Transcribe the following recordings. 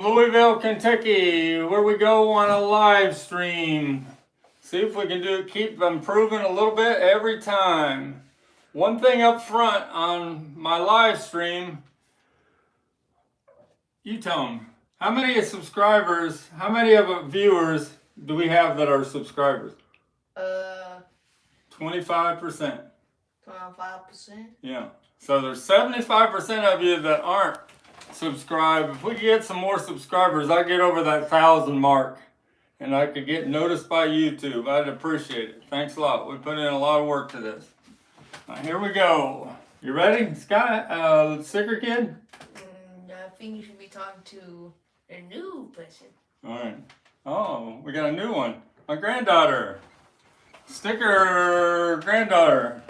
Louisville, Kentucky, where we go on a live stream. See if we can keep improving a little bit every time. One thing up front on my live stream, you tell them, how many subscribers, how many of viewers do we have that are subscribers? 25%. 25%? Yeah. So there's 75% of you that aren't subscribed. If we could get some more subscribers, I'd get over that 1,000 mark and I could get noticed by YouTube. I'd appreciate it. Thanks a lot. We put in a lot of work to this. Here we go. You ready, Sky? Sticker Kid? I think you should be talking to a new person. All right. Oh, we got a new one. My granddaughter. Sticker granddaughter.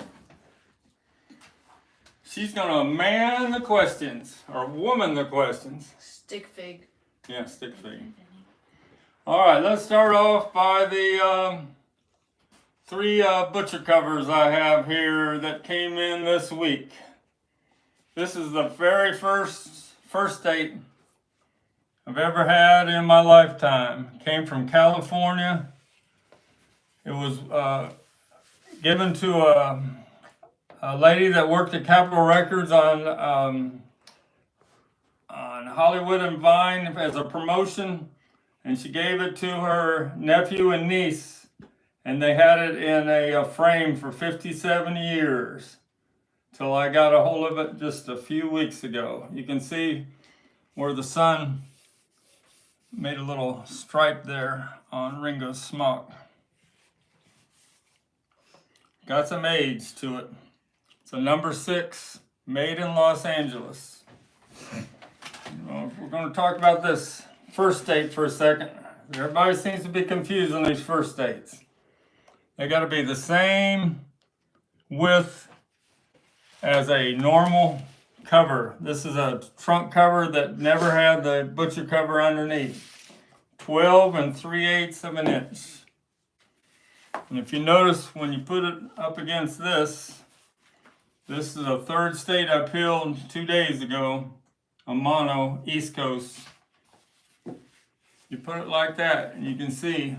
She's gonna man the questions, or woman the questions. Stick fig. Yeah, stick fig. All right, let's start off by the three butcher covers I have here that came in this week. This is the very first date I've ever had in my lifetime. Came from California. It was given to a lady that worked at Capitol Records on Hollywood and Vine as a promotion, and she gave it to her nephew and niece, and they had it in a frame for 57 years till I got a hold of it just a few weeks ago. You can see where the sun made a little stripe there on Ringo's smock. Got some age to it. It's a number 6, made in Los Angeles. We're going to talk about this first date for a second. Everybody seems to be confused on these first dates. They got to be the same width as a normal cover. This is a trunk cover that never had the butcher cover underneath. 12 3/8 of an inch. And if you notice when you put it up against this is a third state I peeled 2 days ago, a mono, East Coast. You put it like that, and you can see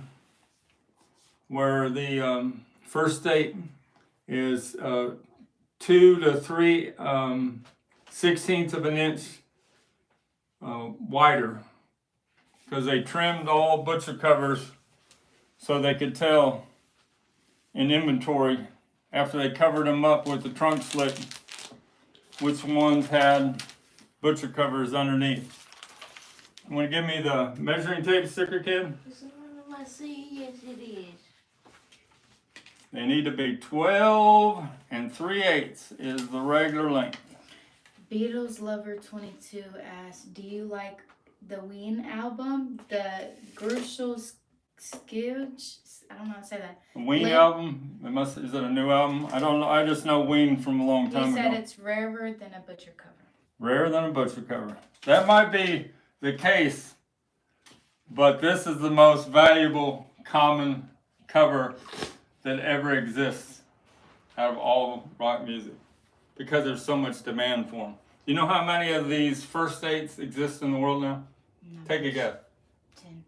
where the first state is 2 to 3 16ths of an inch wider, because they trimmed all butcher covers so they could tell in inventory after they covered them up with the trunk slit which ones had butcher covers underneath. You want to give me the measuring tape, Sticker Kid? Let's see. Yes, it is. They need to be 12 3/8 is the regular length. Beatles Lover 22 asks, do you like the Ween album, the Gershel Skills? I don't know how to say that. Ween album? Is it a new album? I don't know. I just know Ween from a long time ago. He said it's rarer than a butcher cover. Rarer than a butcher cover. That might be the case, but this is the most valuable common cover that ever exists out of all rock music, because there's so much demand for them. You know how many of these first dates exist in the world now? No. Take a guess. 10.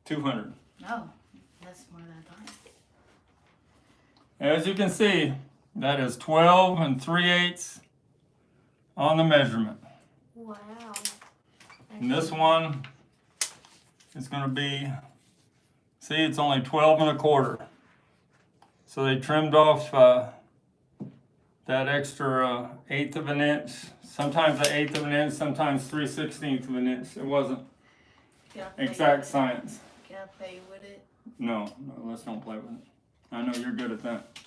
200. No, that's more than I thought. As you can see, that is 12 3/8 on the measurement. Wow. And this one is going to be, see, it's only 12 1/4. So they trimmed off that extra 1/8 of an inch, sometimes an 1/8 of an inch, sometimes 3/16 of an inch. It wasn't exact science. Can I play with it? No, let's don't play with it. I know you're good at that.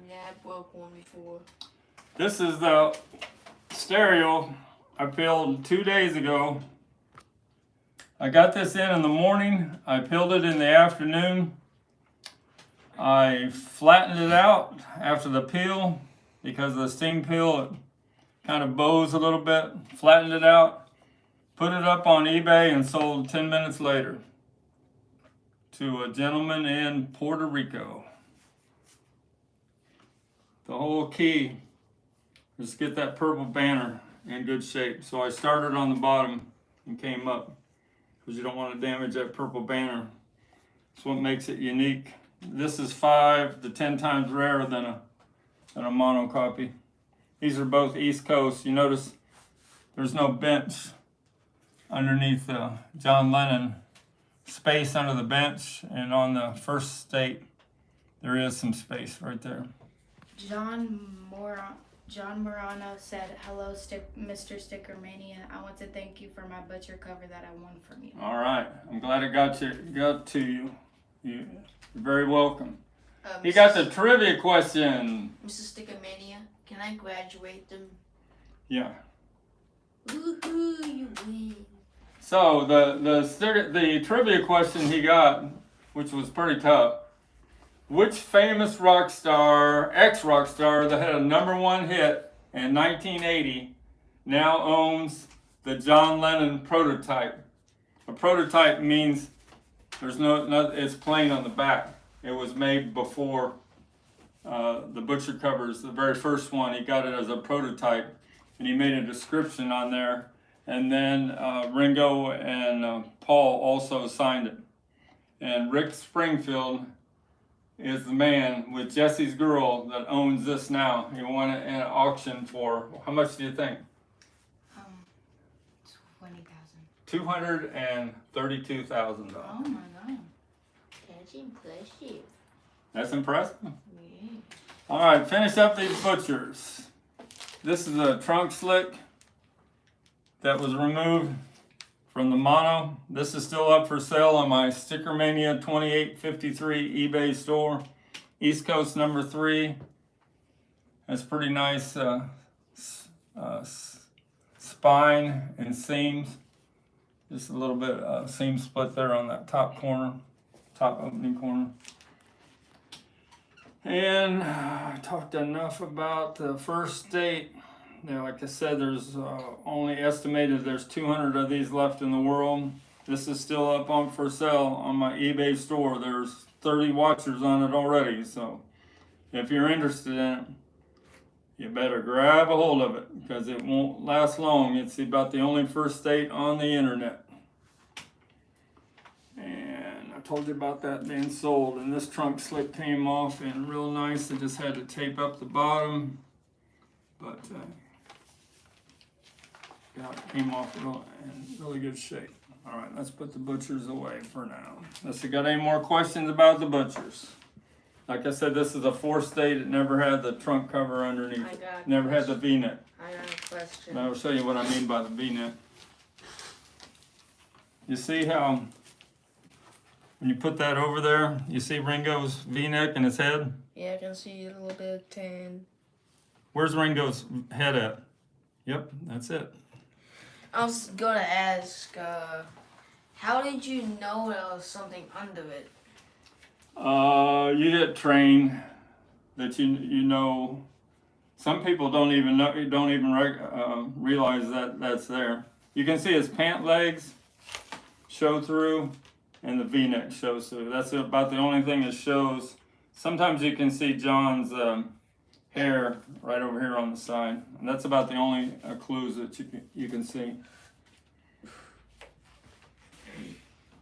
Yeah, I broke one before. This is the stereo I peeled 2 days ago. I got this in the morning. I peeled it in the afternoon. I flattened it out after the peel because of the steam peel. It kind of bows a little bit. Flattened it out. Put it up on eBay and sold 10 minutes later to a gentleman in Puerto Rico. The whole key is to get that purple banner in good shape. So I started on the bottom and came up. because you don't want to damage that purple banner. It's what makes it unique. This is 5 to 10 times rarer than a mono copy. These are both East Coast. You notice there's no bench underneath John Lennon space under the bench, and on the first state there is some space right there. John Morano said, "Hello, Mr. Stickermania. I want to thank you for my butcher cover that I won from you." All right, I'm glad it got to you. You're very welcome. He got the trivia question. Mr. Stickermania, can I graduate them? Yeah. Woohoo, you win. So the trivia question he got, which was pretty tough. Which famous rock star, ex-rock star that had a #1 hit in 1980 now owns the John Lennon prototype? A prototype means there's no it's plain on the back. It was made before the butcher covers, the very first one. He got it as a prototype, and he made a description on there. And then Ringo and Paul also signed it. And Rick Springfield is the man with Jesse's Girl that owns this now. He won it in an auction for, how much do you think? 20,000. $232,000. Oh my God. That's impressive. That's impressive. Yeah. All right, finish up these butchers. This is a trunk slick that was removed from the mono. This is still up for sale on my STICKERMANIA 2853 eBay store. East Coast #3. That's pretty nice spine and seams. Just a little bit seam split there on that top corner, top opening corner. And I talked enough about the first state. Now, like I said, there's only estimated there's 200 of these left in the world. This is still up on for sale on my eBay store. There's 30 watchers on it already. So if you're interested in it, you better grab a hold of it because it won't last long. It's about the only first state on the internet. And I told you about that being sold. And this trunk slick came off and real nice. I just had to tape up the bottom. But yeah, it came off in really good shape. All right, let's put the butchers away for now. Unless you got any more questions about the butchers. Like I said, this is a 4th state. It never had the trunk cover underneath it. Never had the V-neck. I got a question. And I'll show you what I mean by the V-neck. You see how when you put that over there, you see Ringo's V-neck in his head? Yeah, I can see a little bit of tan. Where's Ringo's head at? Yep, that's it. I was gonna ask, how did you know there was something under it? You get trained that you know. Some people don't even realize that that's there. You can see his pant legs show through, and the V-neck shows through. That's about the only thing that shows. Sometimes you can see John's hair right over here on the side, and that's about the only clues that you can see.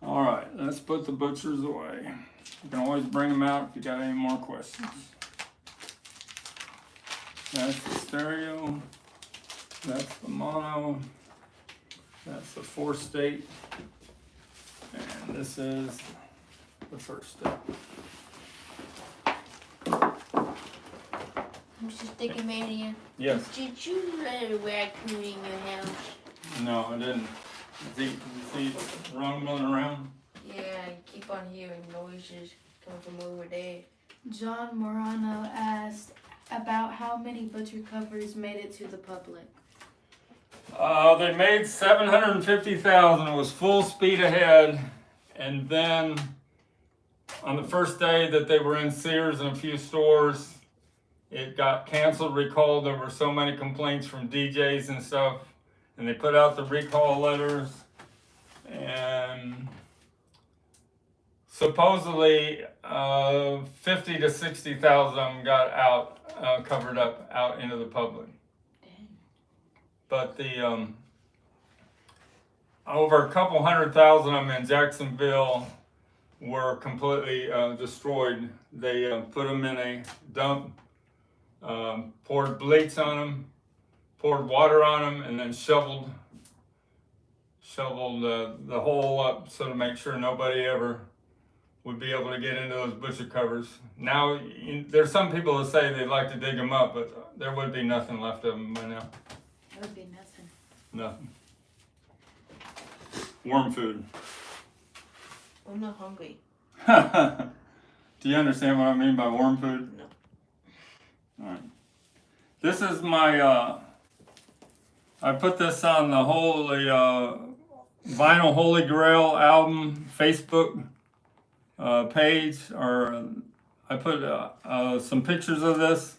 All right, let's put the butchers away. You can always bring them out if you got any more questions. That's the stereo. That's the mono. That's the 4th state. And this is the 1st state. Mr. Stickermania, Yes. did you let a raccoon in your house? No, I didn't. Is he rumbling around? Yeah, I keep on hearing noises coming from over there. John Morano asked about how many butcher covers made it to the public. They made 750,000. It was full speed ahead. And then on the first day that they were in Sears and a few stores, it got canceled, recalled. There were so many complaints from DJs and stuff. And they put out the recall letters. And supposedly 50 to 60,000 of them got out, covered up, out into the public. But over a couple 100,000 of them in Jacksonville were completely destroyed. They put them in a dump, poured bleach on them, poured water on them, and then shoveled the hole up so to make sure nobody ever would be able to get into those butcher covers. Now, there's some people that say they'd like to dig them up, but there would be nothing left of them by now. There would be nothing. Nothing. Worm food. I'm not hungry. Do you understand what I mean by worm food? No. Alright. This is my, I put this on the Holy, Vinyl Holy Grail album Facebook page, or I put some pictures of this,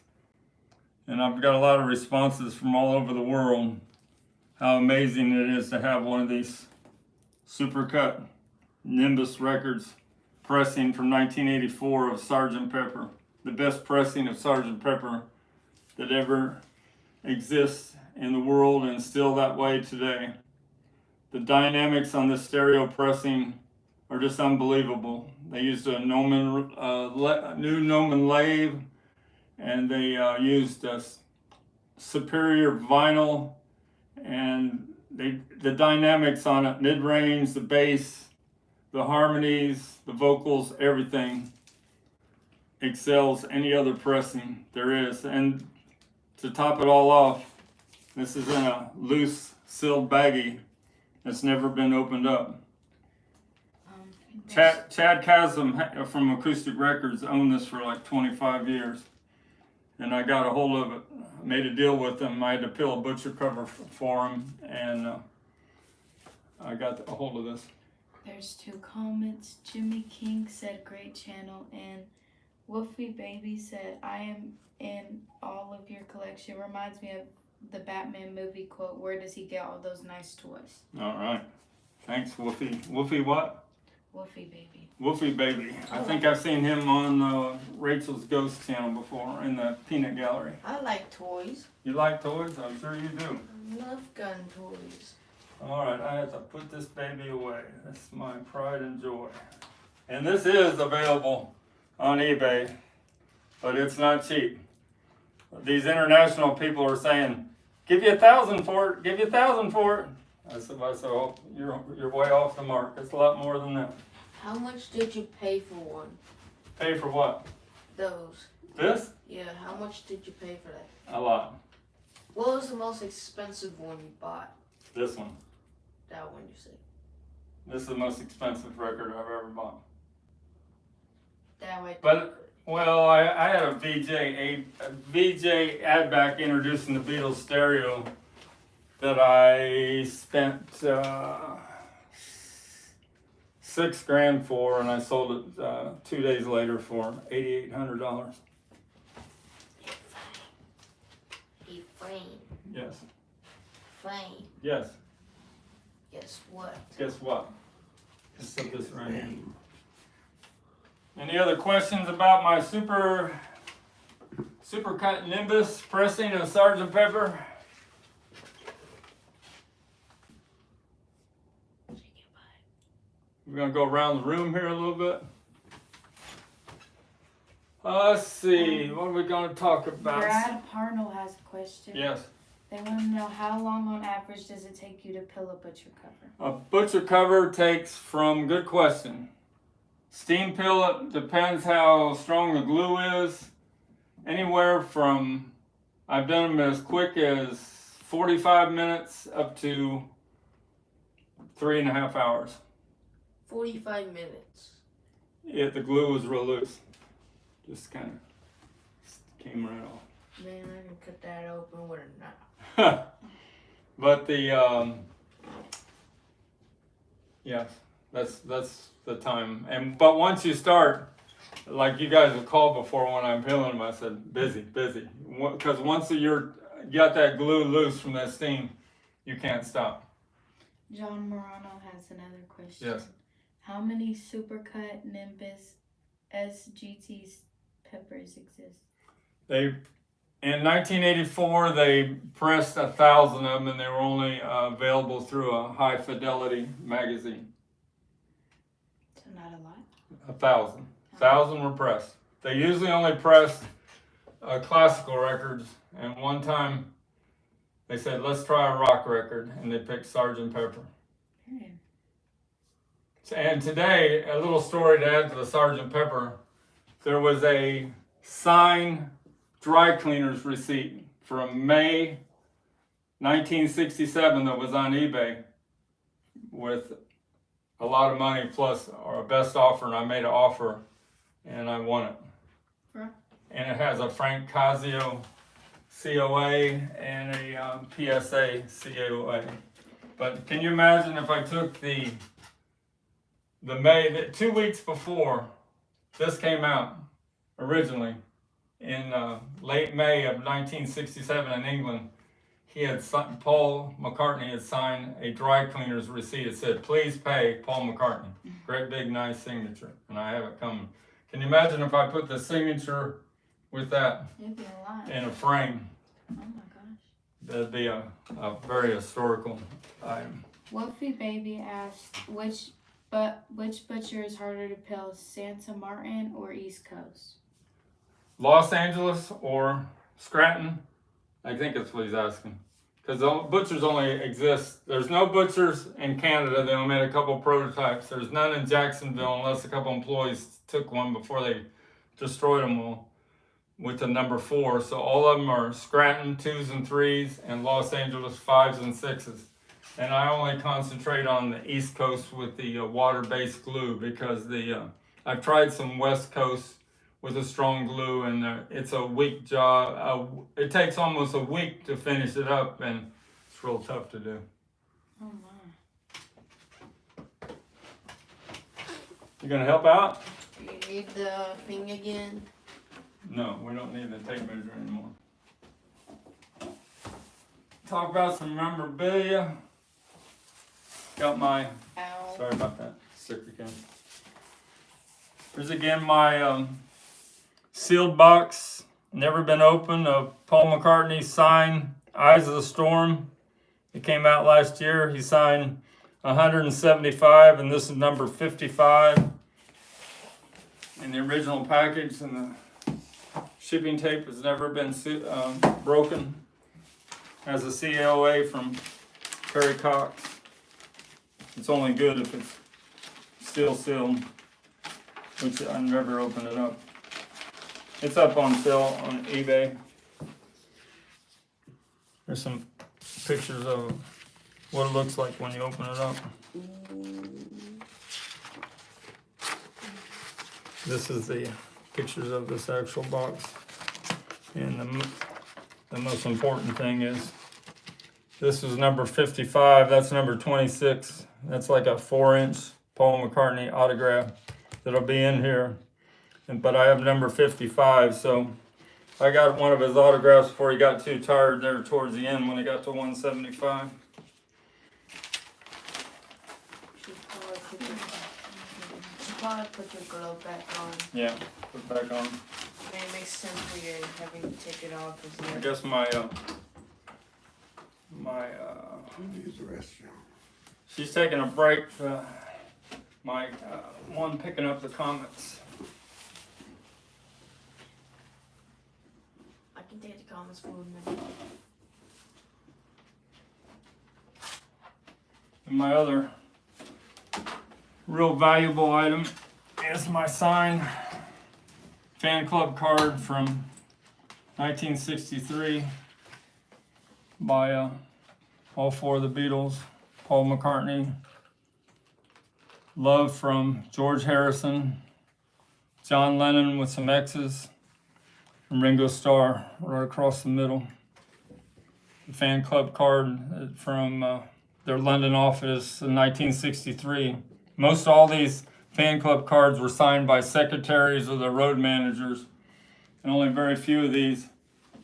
and I've got a lot of responses from all over the world. How amazing it is to have one of these supercut Nimbus Records pressing from 1984 of Sgt. Pepper, the best pressing of Sgt. Pepper that ever exists in the world, and still that way today. The dynamics on this stereo pressing are just unbelievable. They used a new Neumann lathe, and they used superior vinyl, and the dynamics on it, mid-range, the bass, the harmonies, the vocals, everything excels any other pressing there is. And to top it all off, this is in a loose sealed baggie that's never been opened up. Chad Chasm from Acoustic Records owned this for like 25 years. And I got a hold of it, made a deal with them. I had to peel a butcher cover for him, and I got a hold of this. There's 2 comments. Jimmy King said, great channel, and Wolfie Baby said, I am in all of your collection. Reminds me of the Batman movie quote, where does he get all those nice toys? All right. Thanks, Wolfie. Wolfie what? Wolfie Baby. Wolfie Baby. I think I've seen him on Rachel's Ghost channel before in the peanut gallery. I like toys. You like toys? I'm sure you do. I love gun toys. All right, I have to put this baby away. That's my pride and joy. And this is available on eBay, but it's not cheap. These international people are saying, give you $1,000 for it, give you $1,000 for it. I said, oh, you're way off the mark. It's a lot more than that. How much did you pay for one? Pay for what? Those. This? Yeah, how much did you pay for that? A lot. What was the most expensive one you bought? This one. That one you said. This is the most expensive record I've ever bought. That way. But, well, I had a VJ ad back introducing the Beatles stereo that I spent $6,000 for, and I sold it 2 days later for $8,800. Hey, Frame. Yes. Frame. Yes. Guess what? Guess what? Just put this right here. Any other questions about my supercut Nimbus pressing of Sgt. Pepper? We're gonna go around the room here a little bit. Let's see, what are we gonna talk about? Brad Parnell has a question. Yes. They want to know, how long on average does it take you to peel a butcher cover? A butcher cover takes good question. Steam peel it, depends how strong the glue is. Anywhere from, I've done them as quick as 45 minutes up to 3.5 hours. 45 minutes. Yeah, the glue was real loose. Just kind of came right off. Man, I can cut that open with a knife. But the yes, that's the time. But once you start, like you guys have called before when I'm peeling them, I said busy, because once you got that glue loose from that steam, you can't stop. John Morano has another question. Yes. How many supercut Nimbus SGT peppers exist? They In 1984, they pressed 1,000 of them, and they were only available through a high fidelity magazine. So not a lot. 1,000. 1,000 were pressed. They usually only pressed classical records, and one time they said, let's try a rock record, and they picked Sgt. Pepper. And today, a little story to add to the Sgt. Pepper, there was a signed dry cleaner's receipt from May 1967 that was on eBay with a lot of money plus our best offer, and I made an offer and I won it. Huh? And it has a Frank Casio COA and a PSA COA. But can you imagine if I took the May, 2 weeks before this came out originally, in late May of 1967 in England, Paul McCartney had signed a dry cleaner's receipt. It said, please pay Paul McCartney. Great big nice signature, and I have it coming. Can you imagine if I put the signature with that It'd be a lot. in a frame? Oh my gosh. That'd be a very historical item. Wolfie Baby asked, which butcher is harder to peel, Santa Martin or East Coast? Los Angeles or Scranton? I think that's what he's asking. Because butchers only exist, there's no butchers in Canada. They only made a couple prototypes. There's none in Jacksonville unless a couple employees took one before they destroyed them all with the number 4. So all of them are Scranton 2s and 3s and Los Angeles 5s and 6s. And I only concentrate on the East Coast with the water-based glue because I've tried some West Coast with a strong glue, and it's a weak job. It takes almost a week to finish it up, and it's real tough to do. Oh my. You gonna help out? Do you need the thing again? No, we don't need the tape measure anymore. Talk about some memorabilia. Got my, Ow. sorry about that, sticker can. Here's again my sealed box, never been opened, of Paul McCartney signed Eyes of the Storm. It came out last year. He signed 175, and this is number 55. In the original package, and the shipping tape has never been broken. Has a COA from Perry Cox. It's only good if it's still sealed, which I never opened it up. It's up on sale on eBay. There's some pictures of what it looks like when you open it up. This is the pictures of this actual box. And the most important thing is, this is number 55, that's number 26. That's like a 4-inch Paul McCartney autograph that'll be in here. But I have number 55, so I got one of his autographs before he got too tired there towards the end when he got to 175. Should probably put your glove back on. Yeah, put it back on. I mean, it makes sense for you having to take it off. I guess my Use the restroom. she's taking a break. My one picking up the comments. I can take the comments for a minute. And my other real valuable item is my signed fan club card from 1963 by all 4 of the Beatles, Paul McCartney. Love from George Harrison, John Lennon with some X's, and Ringo Starr right across the middle. The fan club card from their London office in 1963. Most all these fan club cards were signed by secretaries or the road managers, and only very few of these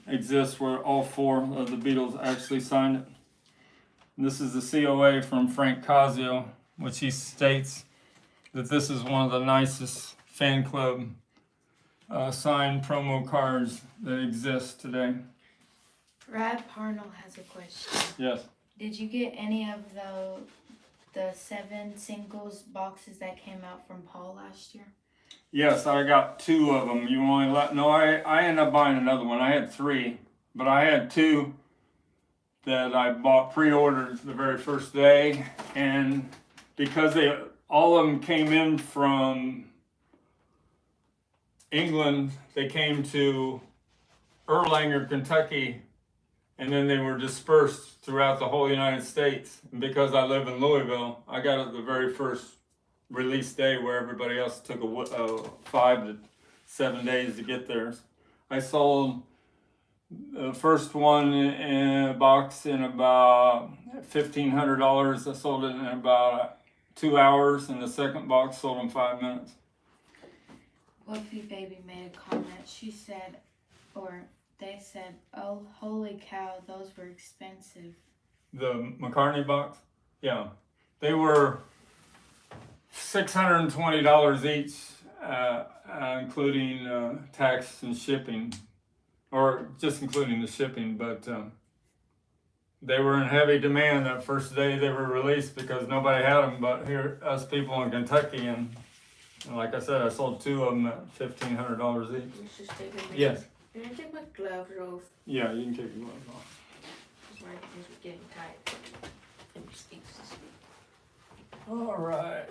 exist where all 4 of the Beatles actually signed it. And this is the COA from Frank Casio, which he states that this is one of the nicest fan club signed promo cards that exist today. Brad Parnell has a question. Yes. Did you get any of the 7 singles boxes that came out from Paul last year? Yes, I got 2 of them. You only let no. I ended up buying another one. I had 3, but I had 2 that I bought pre-ordered the very first day, and because all of them came in from England, they came to Erlanger, Kentucky, and then they were dispersed throughout the whole United States. And because I live in Louisville, I got it the very first release day, where everybody else took 5 to 7 days to get theirs. I sold the first one in a box in about $1,500. I sold it in about 2 hours, and the second box sold in 5 minutes. Woofy Baby made a comment. She said, or they said, "Oh, holy cow, those were expensive." The McCartney box? Yeah. They were $620 each, including tax and shipping, or just including the shipping, but they were in heavy demand that first day they were released because nobody had them but us people in Kentucky, and like I said, I sold 2 of them at $1,500 each. Mr. Stickerman. Yes. Can I take my gloves off? Yeah, you can take your gloves off. Because my hands are getting tight. And my stinks this week. All right.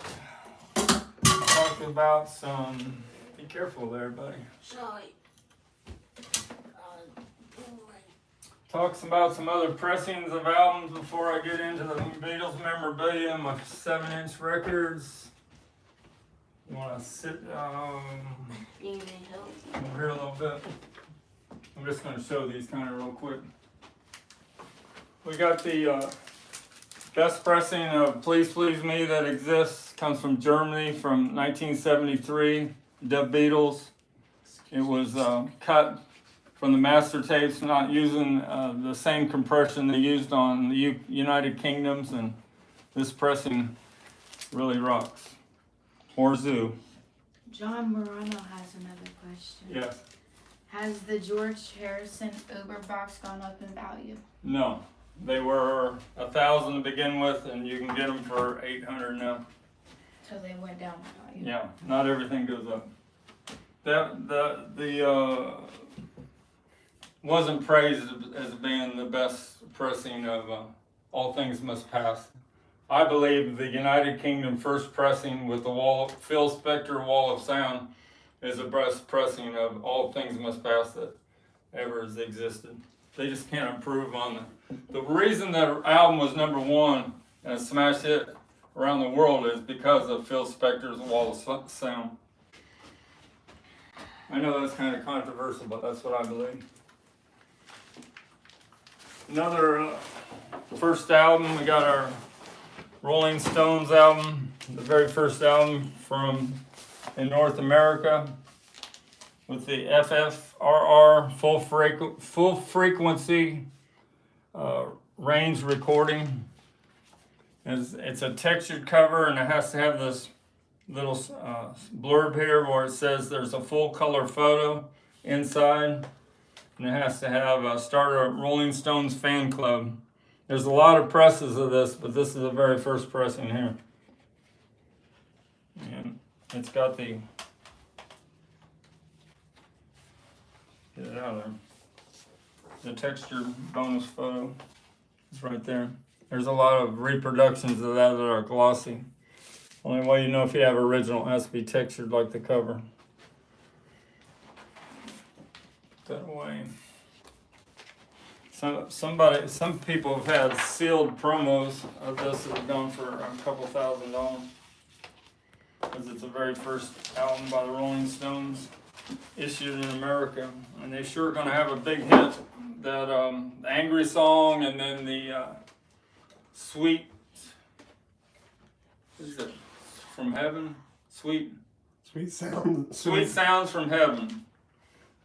Talk about some. Be careful there, buddy. Sorry. Talks about some other pressings of albums before I get into the Beatles memorabilia, my 7-inch records. You want to sit You need help? over here a little bit? I'm just going to show these kind of real quick. We got the best pressing of Please Please Me that exists. Comes from Germany from 1973, the Beatles. It was cut from the master tapes, not using the same compression they used on the United Kingdoms, and this pressing really rocks. Horzoo. John Morano has another question. Yes. Has the George Harrison Uber box gone up in value? No. They were 1,000 to begin with, and you can get them for 800 now. So they went down in value. Yeah, not everything goes up. The wasn't praised as being the best pressing of All Things Must Pass. I believe the United Kingdom first pressing with the Phil Spector Wall of Sound is the best pressing of All Things Must Pass that ever has existed. They just can't improve on the reason that album was #1 and a smash hit around the world is because of Phil Spector's Wall of Sound. I know that's kind of controversial, but that's what I believe. Another first album, we got our Rolling Stones album, the very first album in North America, with the FFRR full frequency range recording. It's a textured cover, and it has to have this little blurb here where it says there's a full color photo inside, and it has to have start a Rolling Stones fan club. There's a lot of presses of this, but this is the very first pressing here. And it's got the, get it out of there, the textured bonus photo. It's right there. There's a lot of reproductions of that are glossy. Only way you know if you have original, it has to be textured like the cover. Put that away. Some people have had sealed promos of this that have gone for a couple $1,000 because it's the very first album by the Rolling Stones issued in America, and they sure are going to have a big hit. That Angry Song, and then the Sweet, what is it, from Heaven? Sweet Sounds from Heaven.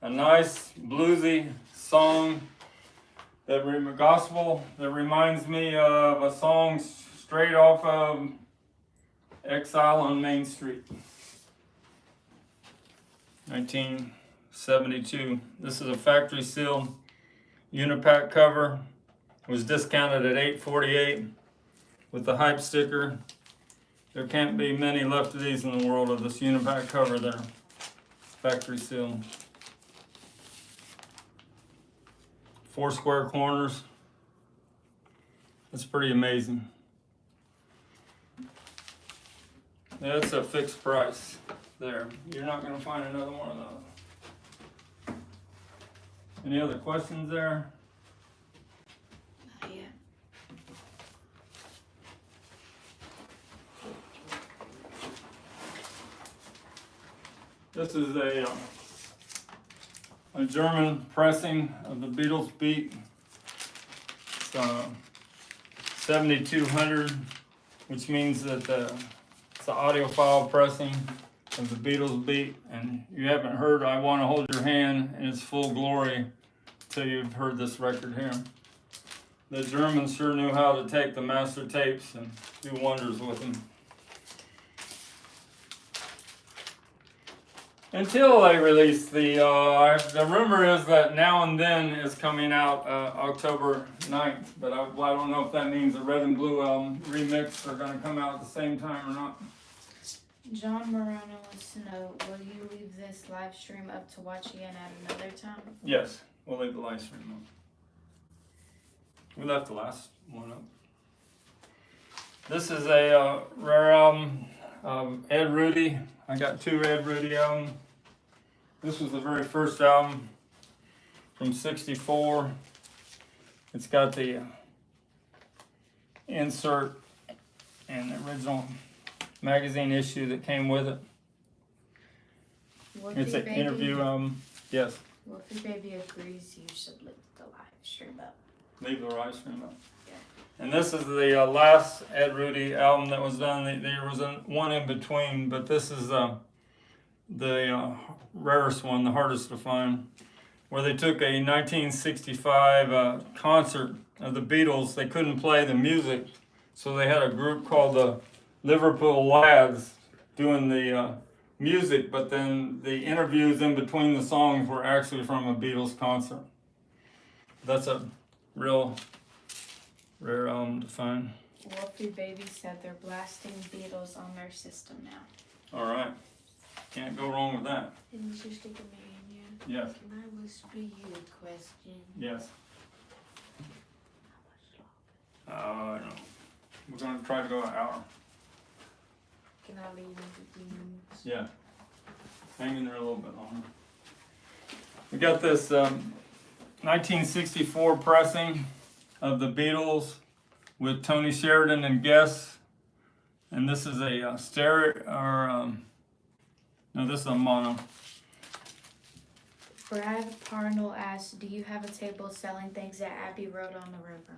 A nice bluesy song. Gospel that reminds me of a song straight off of Exile on Main Street. 72. This is a factory sealed Unipack cover. It was discounted at $8.48 with the hype sticker. There can't be many left of these in the world of this Unipack cover there. Factory sealed. 4 square corners. That's pretty amazing. That's a fixed price there. You're not going to find another one of those. Any other questions there? Not yet. This is a German pressing of the Beatles beat. It's 7200, which means that it's an audiophile pressing of the Beatles beat, and you haven't heard I Want to Hold Your Hand in its full glory until you've heard this record here. The Germans sure knew how to take the master tapes and do wonders with them. Until they released the rumor is that Now and Then is coming out October 9th, but I don't know if that means the Red and Blue album remix are going to come out at the same time or not. John Morano wants to know, will you leave this live stream up to watch again at another time? Yes, we'll leave the live stream up. We left the last one up. This is a rare album of Ed Rudy. I got 2 Ed Rudy albums. This was the very first album from '64. It's got the insert and the original magazine issue that came with it. Wolfie It's an Baby, interview album. Yes, Wolfie Baby agrees you should leave the live stream up. leave the live stream up. Yeah. And this is the last Ed Rudy album that was done. There was one in between, but this is the rarest one, the hardest to find, where they took a 1965 concert of the Beatles. They couldn't play the music, so they had a group called the Liverpool Lads doing the music, but then the interviews in between the songs were actually from a Beatles concert. That's a real rare album to find. Wolfie Baby said they're blasting Beatles on their system now. All right. Can't go wrong with that. And Mr. Stickermania, Yes. can I whisper you a question? Yes. I don't know. We're going to try to go an hour. Can I leave in 15 minutes? Yeah. Hang in there a little bit longer. We got this 1964 pressing of the Beatles with Tony Sheridan and guests. And this is a stereo, or no, this is a mono. Brad Parnell asked, do you have a table selling things at Abbey Road on the river?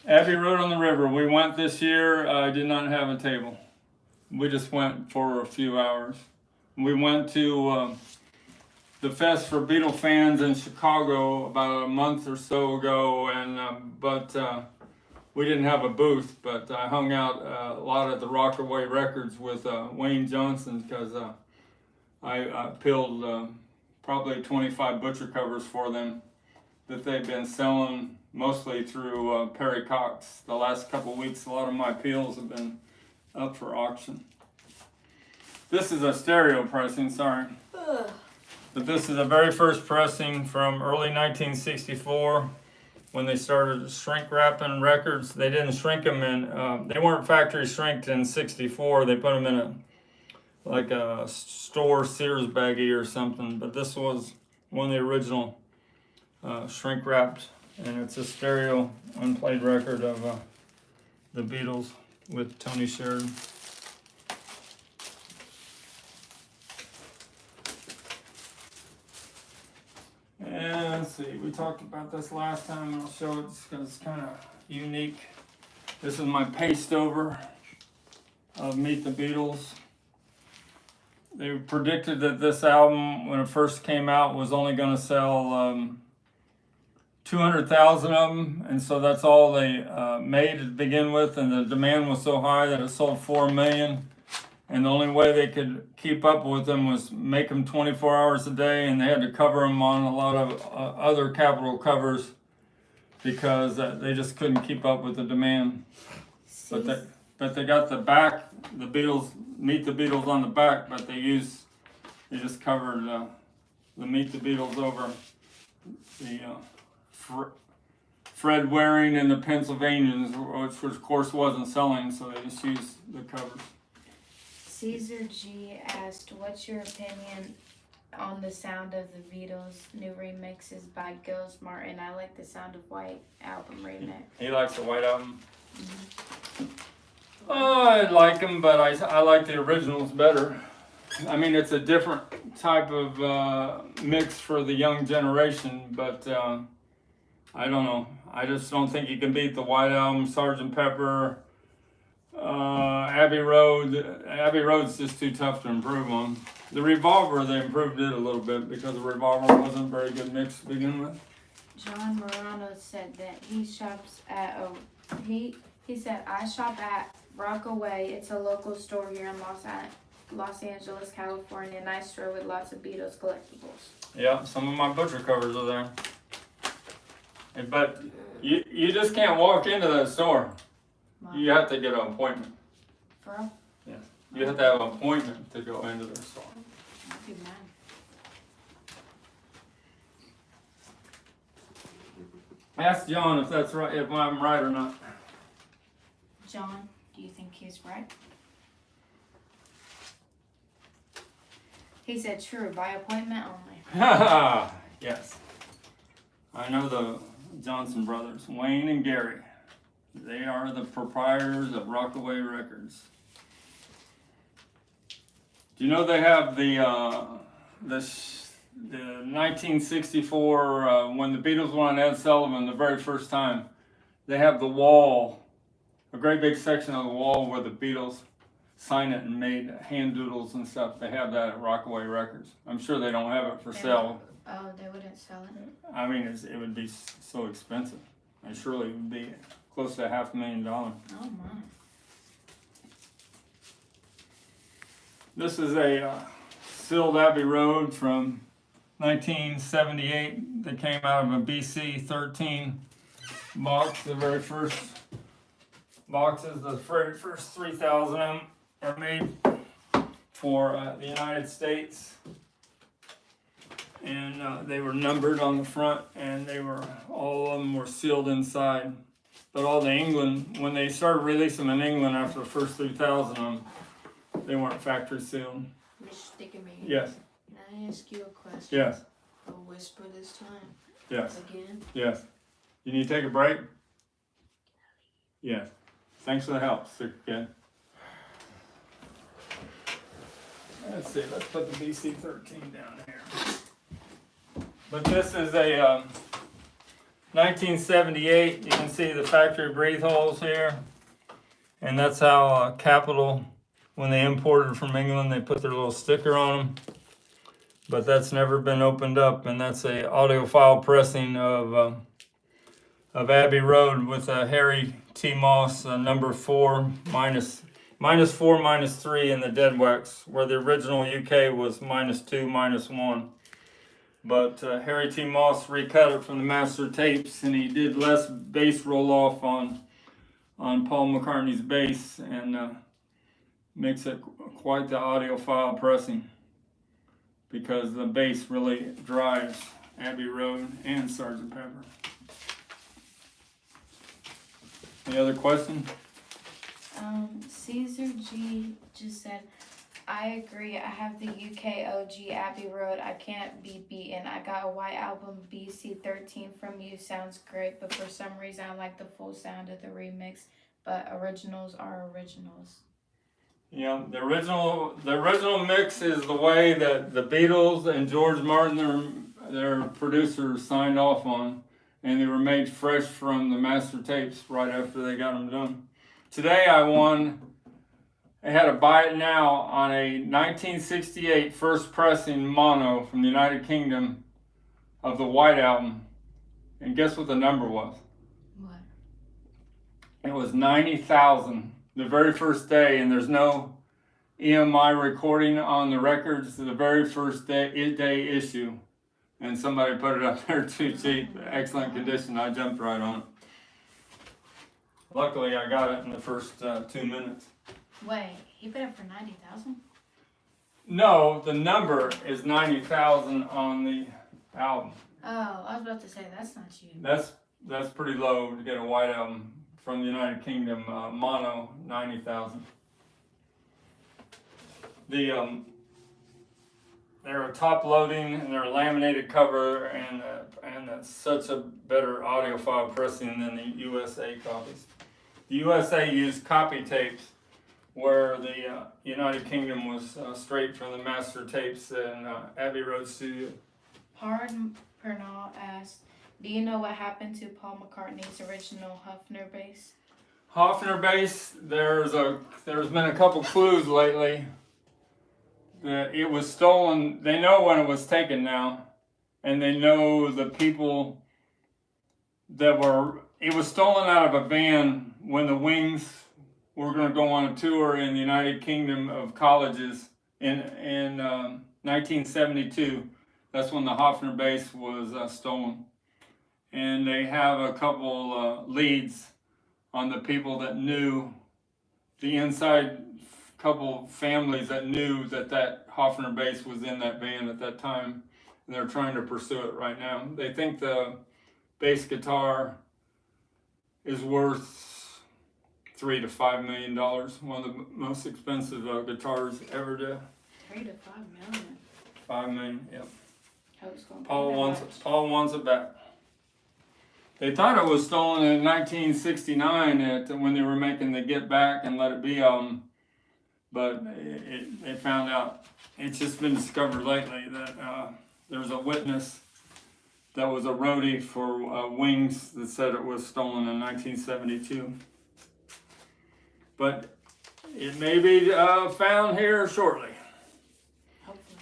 Abbey Road on the River. We went this year. I did not have a table. We just went for a few hours. We went to the Fest for Beatle fans in Chicago about a month or so ago, and but we didn't have a booth. But I hung out a lot at the Rockaway Records with Wayne Johnson because I peeled probably 25 butcher covers for them that they've been selling mostly through Perry Cox. The last couple weeks, a lot of my peels have been up for auction. This is a stereo pressing, sorry. Ugh. But this is the very first pressing from early 1964 when they started shrink wrapping records. They didn't shrink them in, they weren't factory shrinked in '64. They put them in like a store Sears baggie or something. But this was one of the original shrink wrapped, and it's a stereo unplayed record of the Beatles with Tony Sheridan. And let's see, we talked about this last time, and I'll show it because it's kind of unique. This is my paste over of Meet the Beatles. They predicted that this album, when it first came out, was only going to sell 200,000 of them, and so that's all they made to begin with, and the demand was so high that it sold 4 million. And the only way they could keep up with them was make them 24 hours a day, and they had to cover them on a lot of other Capitol covers because they just couldn't keep up with the demand. But they got the back, the Beatles, Meet the Beatles on the back, but they just covered the Meet the Beatles over the Fred Waring and the Pennsylvanians, which of course wasn't selling, so they just used the covers. Caesar G asked, what's your opinion on the sound of the Beatles new remixes by Gilles Martin? I like the Sound of White album remix. He likes the White Album. Oh, I like them, but I like the originals better. I mean, it's a different type of mix for the young generation, but I don't know. I just don't think you can beat the White Album, Sgt. Pepper, Abbey Road. Abbey Road's just too tough to improve on. The Revolver, they improved it a little bit because the Revolver wasn't a very good mix to begin with. John Morano said that he shops at he said, I shop at Rockaway. It's a local store here in Los Angeles, California. Nice store with lots of Beatles collectibles. Yeah, some of my butcher covers are there. But you just can't walk into that store. Wow. You have to get an appointment. For real? Yes. You have to have an appointment to go into their store. I'd be mad. Ask John if that's right, if I'm right or not. John, do you think he's right? He said true, by appointment only. Yes. I know the Johnson brothers, Wayne and Gary. They are the proprietors of Rockaway Records. Do you know they have the 1964 when the Beatles went on Ed Sullivan the very first time? They have the wall, a great big section of the wall where the Beatles signed it and made hand doodles and stuff. They have that at Rockaway Records. I'm sure they don't have it for sale. Oh, they wouldn't sell it? I mean, it would be so expensive. And surely it would be close to $500,000. Oh my. This is a sealed Abbey Road from 1978 that came out of a BC 13 box. The very first boxes, the very first 3,000 of them are made for the United States. And they were numbered on the front, and all of them were sealed inside. But all the England, when they started releasing them in England after the first 3,000 of them, they weren't factory sealed. Mr. STICKERMANIA. Yes. Can I ask you a question? Yes. A whisper this time. Yes. Again. Yes. You need to take a break? Yes. Thanks for the help, sick kid. Let's see, let's put the BC 13 down here. But this is a 1978. You can see the factory breathe holes here. And that's how Capitol, when they imported from England, they put their little sticker on them. But that's never been opened up, and that's a audiophile pressing of Abbey Road with a Harry T. Moss number 4 minus 3 in the dead wax, where the original UK was -2 -1. But Harry T. Moss recut it from the master tapes, and he did less bass roll off on Paul McCartney's bass, and makes it quite the audiophile pressing, because the bass really drives Abbey Road and Sgt. Pepper. Any other questions? Caesar G just said, I agree. I have the UK OG Abbey Road. I can't be beaten. I got a White Album BC 13 from you. Sounds great, but for some reason I like the full sound of the remix. But originals are originals. Yeah, the original mix is the way that the Beatles and George Martin, their producers, signed off on, and they were made fresh from the master tapes right after they got them done. Today I had to buy it now on a 1968 first pressing mono from the United Kingdom of the White Album. And guess what the number was? What? It was 90,000 the very first day, and there's no EMI recording on the records, the very first day issue. And somebody put it up there too cheap. Excellent condition. I jumped right on it. Luckily, I got it in the first 2 minutes. Wait, he put it for 90,000? No, the number is 90,000 on the album. Oh, I was about to say that's not cheap. That's pretty low to get a white album from the United Kingdom. Mono, 90,000. They're a top loading and they're a laminated cover, and that's such a better audiophile pressing than the USA copies. The USA used copy tapes, where the United Kingdom was straight from the master tapes in Abbey Road Studio. Hard Pernal asked, do you know what happened to Paul McCartney's original Hofner bass? Hofner bass, there's been a couple clues lately that it was stolen. They know when it was taken now, and they know the people it was stolen out of a van when the Wings were going to go on a tour in the United Kingdom of colleges in 1972. That's when the Hofner bass was stolen. And they have a couple leads on the people that knew, the inside couple families that knew that Hofner bass was in that van at that time. And they're trying to pursue it right now. They think the bass guitar is worth $3 to $5 million. One of the most expensive guitars ever to. 3 to 5 million. 5 million, yep. I was going Paul wants it back. They thought it was stolen in 1969 when they were making the Get Back and Let It Be album, but they found out. It's just been discovered lately that there was a witness that was a roadie for Wings that said it was stolen in 1972. But it may be found here shortly. Hopefully.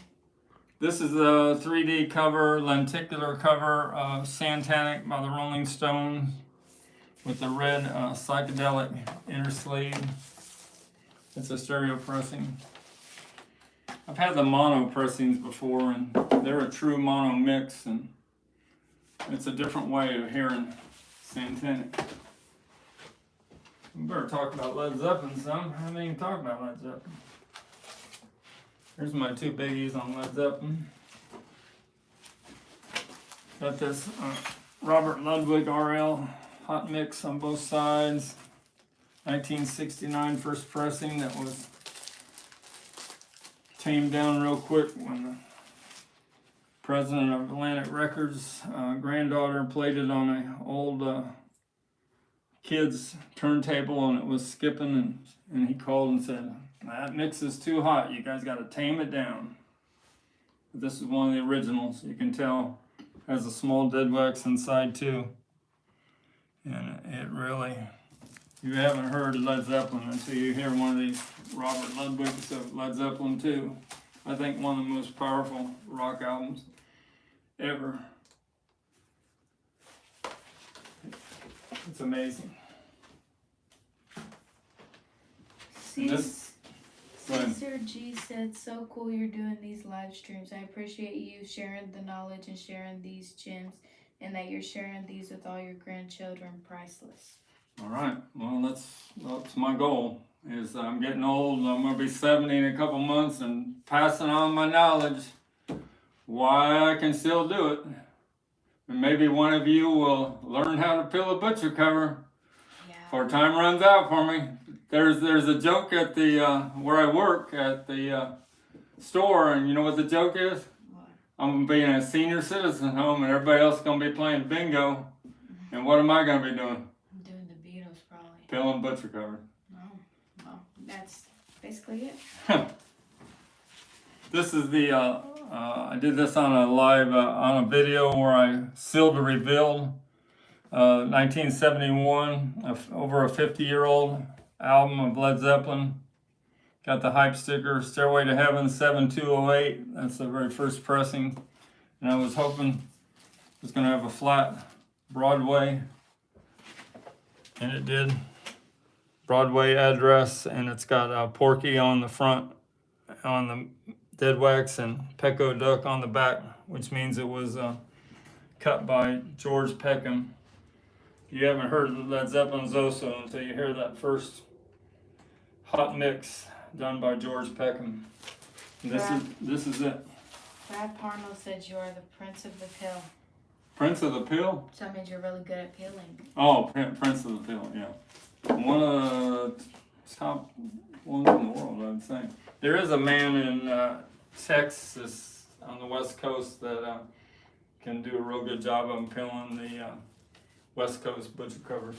This is a 3D cover, lenticular cover of Santanic by the Rolling Stones with the red psychedelic inner sleeve. It's a stereo pressing. I've had the mono pressings before, and they're a true mono mix, and it's a different way of hearing Santanic. We better talk about Led Zeppelin some. I haven't even talked about Led Zeppelin. Here's my two biggies on Led Zeppelin. Got this Robert Ludwig RL hot mix on both sides. 1969 first pressing that was tamed down real quick when the president of Atlantic Records' granddaughter played it on an old kid's turntable, and it was skipping, and he called and said, that mix is too hot, you guys got to tame it down. But this is one of the originals. You can tell it has a small dead wax inside too, and it really, you haven't heard Led Zeppelin until you hear one of these Robert Ludwigs of Led Zeppelin 2. I think one of the most powerful rock albums ever. It's amazing. Sister G said, so cool you're doing these live streams. I appreciate you sharing the knowledge and sharing these gems, and that you're sharing these with all your grandchildren. Priceless. All right. Well, that's my goal. Is I'm getting old. I'm gonna be 70 in a couple months, and passing on my knowledge. Why I can still do it. And maybe one of you will learn how to peel a butcher cover. Yeah. Before time runs out for me. There's a joke at the where I work at the store, and you know what the joke is? What? I'm gonna be in a senior citizen home, and everybody else is gonna be playing bingo. And what am I gonna be doing? I'm doing the Beatles probably. Peeling butcher cover. No. Well, that's basically it. This is the I did this on a live on a video where I sealed and revealed 1971, over a 50-year-old album of Led Zeppelin. Got the hype sticker, Stairway to Heaven 7208. That's the very first pressing. And I was hoping it was going to have a flat Broadway. And it did. Broadway address, and it's got Porky on the front on the dead wax and Pecco duck on the back, which means it was cut by George Peckham. You haven't heard Led Zeppelin's Oso until you hear that first hot mix done by George Peckham. This is it. Brad Parnell said you are the Prince of the Pill. Prince of the Pill? So that means you're really good at peeling. Oh, Prince of the Pill, yeah. One of the top ones in the world, I'd say. There is a man in Texas on the West Coast that can do a real good job of peeling the West Coast butcher covers.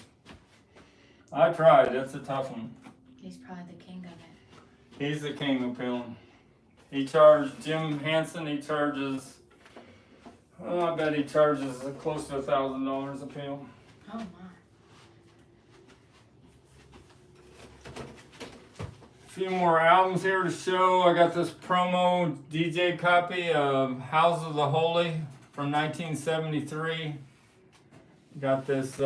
I tried, it's a tough one. He's probably the king of it. He's the king of peeling. He charged Jim Hansen, he charges, I bet he charges close to $1,000 a peel. Oh my. A few more albums here to show. I got this promo DJ copy of House of the Holy from 1973. Got this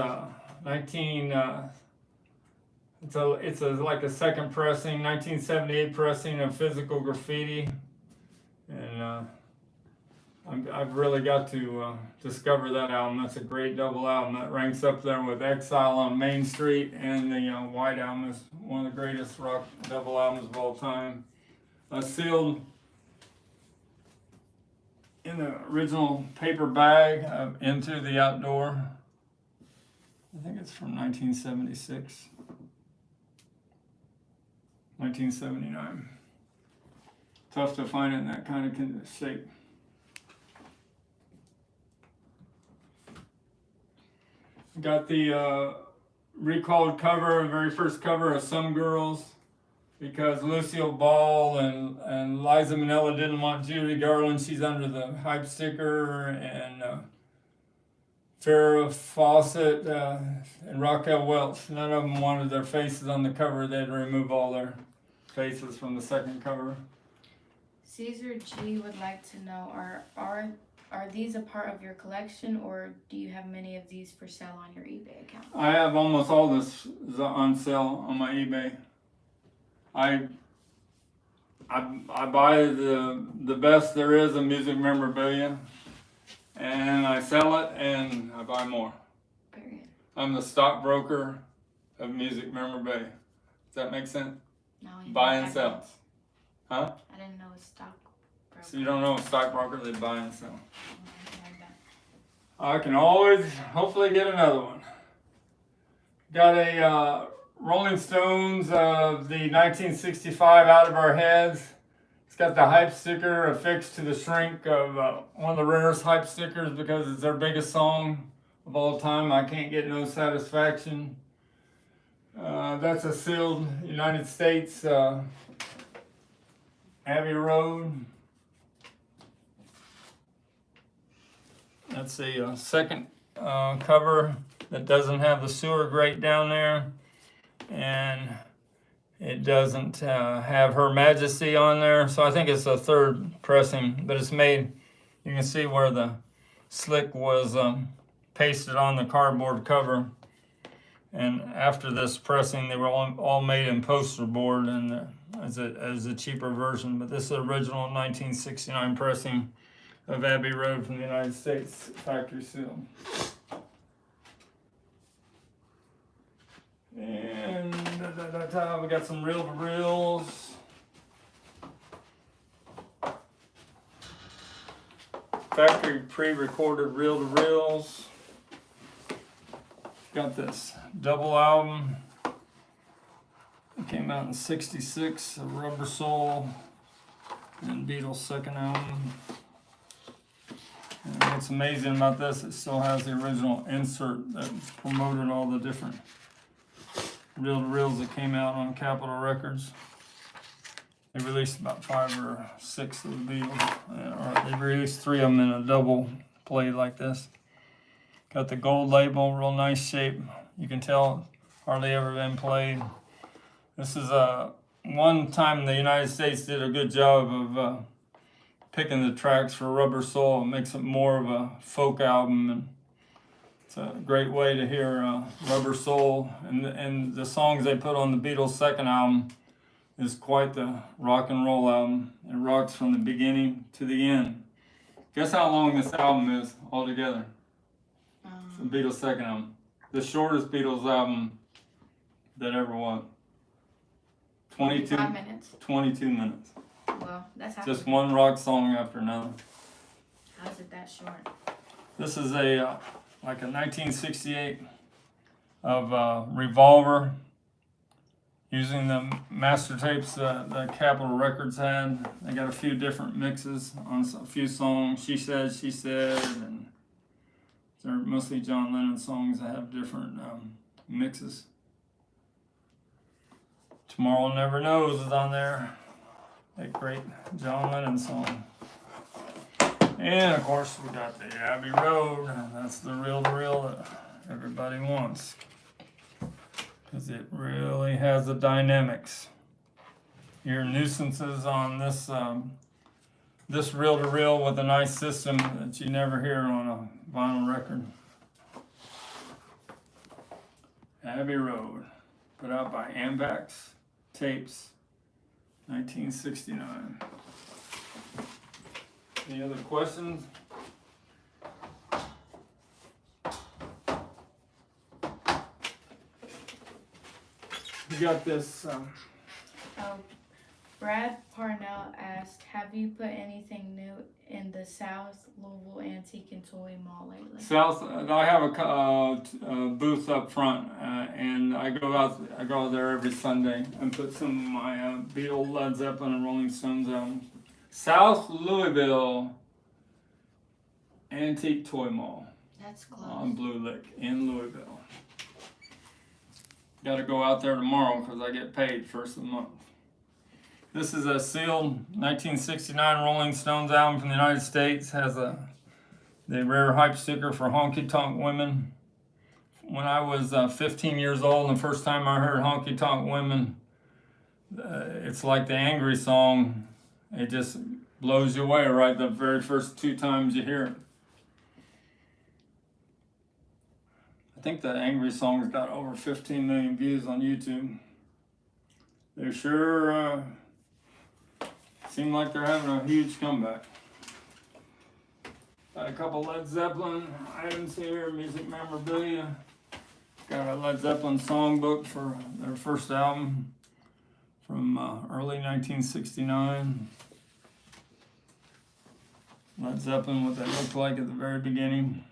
it's like a second pressing, 1978 pressing of Physical Graffiti, and I've really got to discover that album. That's a great double album. That ranks up there with Exile on Main Street, and the White Album is one of the greatest rock double albums of all time. Sealed in the original paper bag of Into the Outdoor. I think it's from 1976. 1979. Tough to find it in that kind of shape. Got the recalled cover, very first cover of Some Girls, because Lucille Ball and Liza Minnelli didn't want Judy Garland. She's under the hype sticker, and Farrah Fawcett and Raquel Welch. None of them wanted their faces on the cover. They had to remove all their faces from the second cover. Caesar G would like to know, are these a part of your collection, or do you have many of these for sale on your eBay account? I have almost all this on sale on my eBay. I buy the best there is of music memorabilia, and I sell it, and I buy more. Period. I'm the stockbroker of music memorabilia. Does that make sense? No, Buy and sell. means. Huh? I didn't know it was stock broker. So you don't know a stockbroker, they buy and sell. I heard that. I can always hopefully get another one. Got a Rolling Stones of the 1965 Out of Our Heads. It's got the hype sticker affixed to the shrink of one of the rarest hype stickers because it's their biggest song of all time. I Can't Get No Satisfaction. That's a sealed United States Abbey Road. That's a second cover that doesn't have the sewer grate down there, and it doesn't have Her Majesty on there, so I think it's a third pressing, but it's made, you can see where the slick was pasted on the cardboard cover, and after this pressing they were all made in poster board and as a cheaper version, but this is the original 1969 pressing of Abbey Road from the United States, factory seal. And we got some reel-to-reels. Factory pre-recorded reel-to-reels. Got this double album. It came out in '66, of Rubber Soul and Beatles' second album. And what's amazing about this, it still has the original insert that promoted all the different reel-to-reels that came out on Capitol Records. They released about 5 or 6 of the Beatles, or they released 3 of them in a double play like this. Got the gold label, real nice shape. You can tell hardly ever been played. This is one time the United States did a good job of picking the tracks for Rubber Soul. It makes it more of a folk album, and it's a great way to hear Rubber Soul. And the songs they put on the Beatles' second album is quite the rock and roll album. It rocks from the beginning to the end. Guess how long this album is altogether? It's the Beatles' second album. The shortest Beatles album that ever was. 5 minutes. 22 minutes. Well, that's half. Just one rock song after another. How's it that short? This is a like a 1968 of Revolver, using the master tapes that Capitol Records had. They got a few different mixes on a few songs. She Said, and they're mostly John Lennon songs that have different mixes. Tomorrow Never Knows is on there. That great John Lennon song. And of course we got the Abbey Road. That's the reel that everybody wants, because it really has the dynamics. Your nuisances on this this reel with a nice system that you never hear on a vinyl record. Abbey Road, put out by Ambax Tapes, 1969. Any other questions? We got this. Brad Parnell asked, have you put anything new in the South Louisville Antique and Toy Mall lately? South, I have a booth up front, and I go out there every Sunday and put some of my Beatles, Led Zeppelin, and Rolling Stones albums. South Louisville Antique Toy Mall. That's close. On Blue Lick in Louisville. Got to go out there tomorrow because I get paid first of the month. This is a sealed 1969 Rolling Stones album from the United States. Has the rare hype sticker for Honky Tonk Women. When I was 15 years old, and the first time I heard Honky Tonk Women, it's like the Angry song. It just blows you away right the very first 2 times you hear it. I think the Angry song's got over 15 million views on YouTube. They sure seem like they're having a huge comeback. Got a couple Led Zeppelin items here, music memorabilia. Got a Led Zeppelin songbook for their first album from early 1969. Led Zeppelin, what they looked like at the very beginning.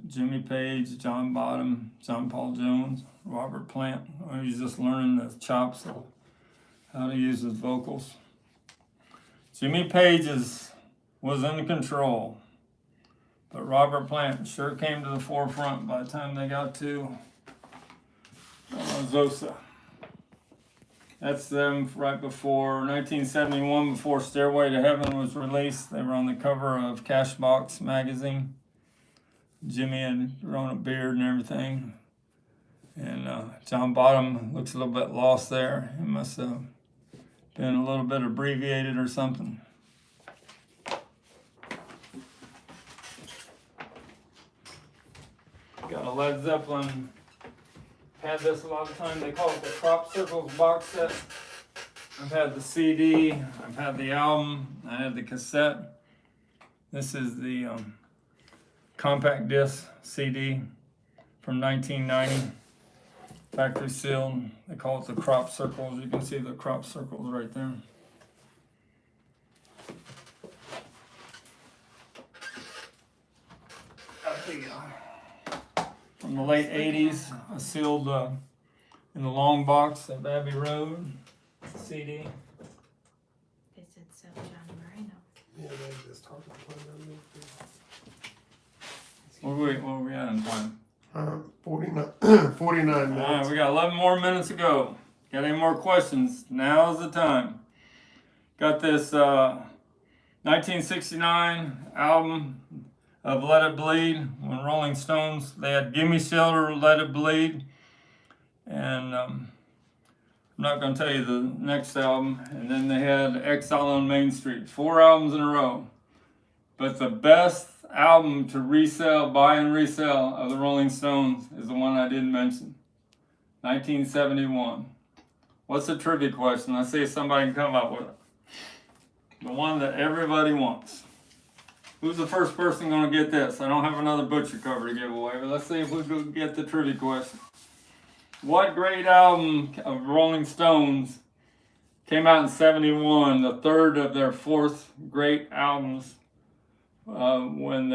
Jimmy Page, John Bonham, John Paul Jones, Robert Plant. He's just learning the chops of how to use his vocals. Jimmy Page was in control, but Robert Plant sure came to the forefront by the time they got to Zosa. That's them right before 1971, before Stairway to Heaven was released. They were on the cover of Cashbox magazine. Jimmy had grown a beard and everything. And John Bonham looks a little bit lost there. He must have been a little bit abbreviated or something. Got a Led Zeppelin. Had this a lot of time. They call it the Crop Circles box set. I've had the CD. I've had the album. I had the cassette. This is the compact disc CD from 1990. Factory sealed. They call it the Crop Circles. You can see the crop circles right there. From the late 80s, a sealed in the long box of Abbey Road CD. They said so, John Moreno. Yeah, they just talked about that. What are we at in time? 49 All right, minutes. we got 11 more minutes to go. Got any more questions? Now's the time. Got this 1969 album of Let It Bleed. When Rolling Stones, they had Gimme Shelter, Let It Bleed. And I'm not going to tell you the next album. And then they had Exile on Main Street. 4 albums in a row. But the best album to resell, buy and resell of the Rolling Stones is the one I didn't mention. 1971. What's the trivia question? Let's see if somebody can come up with it. The one that everybody wants. Who's the first person going to get this? I don't have another butcher cover to give away, but let's see if we can get the trivia question. What great album of Rolling Stones came out in '71, the third of their fourth great albums, when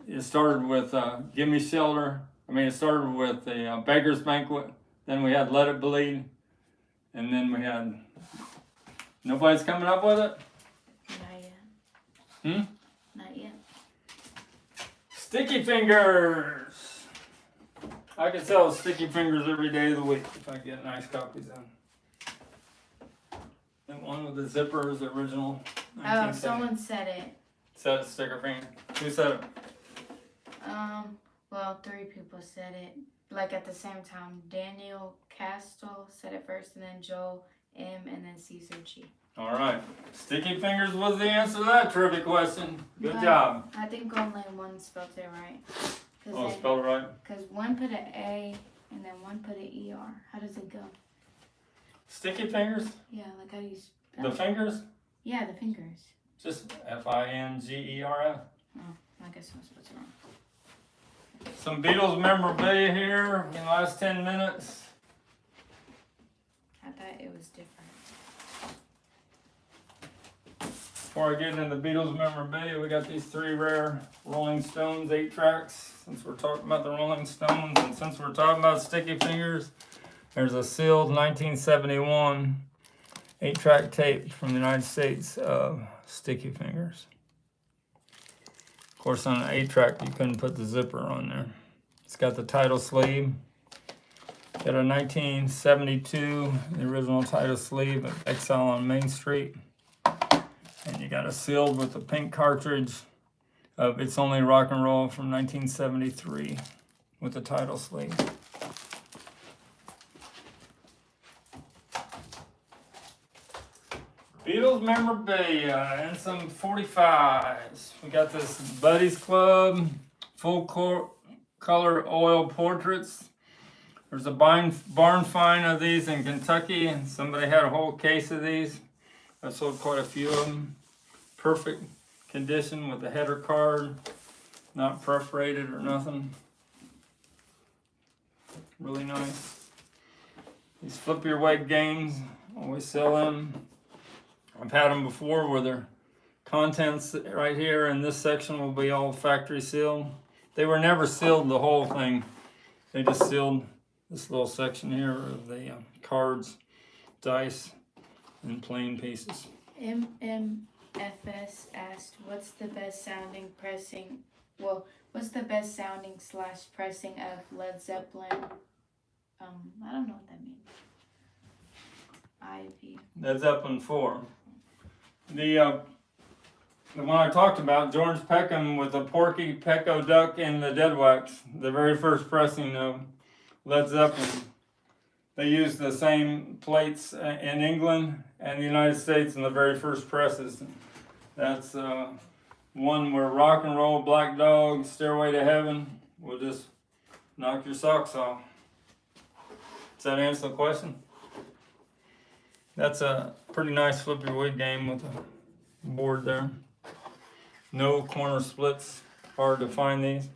it started with Gimme Shelter. It started with the Beggar's Banquet. Then we had Let It Bleed. And then we had... Nobody's coming up with it? Not yet. Not yet. Sticky Fingers. I could sell Sticky Fingers every day of the week if I get nice copies of them. That one with the zippers, original. Oh, someone said it. Said Sticker Finger. Who said it? Well, 3 people said it, like at the same time. Daniel Castle said it first, and then Joel M, and then Caesar G. All right. Sticky Fingers was the answer to that trivia question. Good But job. I think only one spelled it right. Oh, spelled it right? Because one put an A, and then one put an ER. How does it go? Sticky Fingers? Yeah, like how do you spell The it? fingers? Yeah, the fingers. Just Fingers. Oh, I guess I was supposed to wrong. Some Beatles memorabilia here in the last 10 minutes. I thought it was different. Before I get into the Beatles memorabilia, we got these 3 rare Rolling Stones 8 tracks. Since we're talking about the Rolling Stones and since we're talking about Sticky Fingers, there's a sealed 1971 8-track tape from the United States of Sticky Fingers. Of course, on an 8-track, you couldn't put the zipper on there. It's got the title sleeve. Got a 1972, the original title sleeve of Exile on Main Street. And you got it sealed with a pink cartridge of It's Only Rock and Roll from 1973 with the title sleeve. Beatles memorabilia and some 45s. We got this Buddies Club full color oil portraits. There's a barn find of these in Kentucky, and somebody had a whole case of these. I sold quite a few of them. Perfect condition with the header card, not perforated or nothing. Really nice. These flip your weight games, always sell them. I've had them before where their contents right here in this section will be all factory sealed. They were never sealed the whole thing. They just sealed this little section here of the cards, dice, and plain pieces. MMFS asked, what's the best sounding pressing / pressing of Led Zeppelin? I don't know what that means. IV. Led Zeppelin 4. The one I talked about, George Peckham with the Porky Pecco Duck and the Dead Wax, the very first pressing of Led Zeppelin. They used the same plates in England and the United States in the very first presses. That's one where Rock and Roll, Black Dog, Stairway to Heaven will just knock your socks off. Does that answer the question? That's a pretty nice flip your weight game with a board there. No corner splits, hard to find these.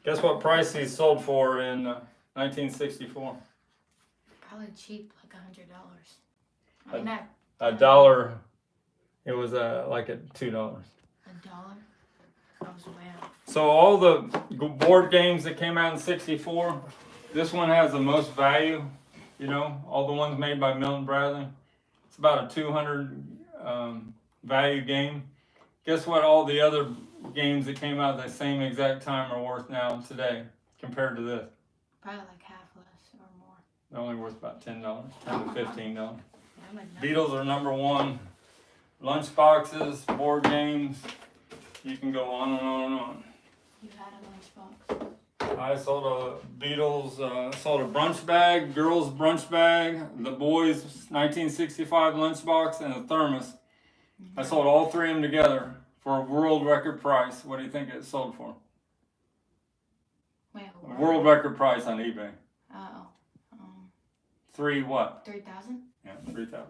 Guess what price these sold for in 1964? Probably cheap, like $100. I mean, $1. It was like at $2. $1? I was way off. So all the board games that came out in '64, this one has the most value. You know, all the ones made by Milton Bradley. It's about a 200 value game. Guess what? All the other games that came out at the same exact time are worth now today compared to this. Probably like half less or more. They're only worth about $10, $10 to $15. I'm like, no. Beatles are #1. Lunch boxes, board games. You can go on and on and on. You had a lunchbox. I sold a Beatles, sold a brunch bag, girls brunch bag, the boys 1965 lunchbox, and a thermos. I sold all 3 of them together for a world record price. What do you think it sold for? Wait, A world record price on eBay. Oh. 3 what? 3,000. Yeah, $3,000.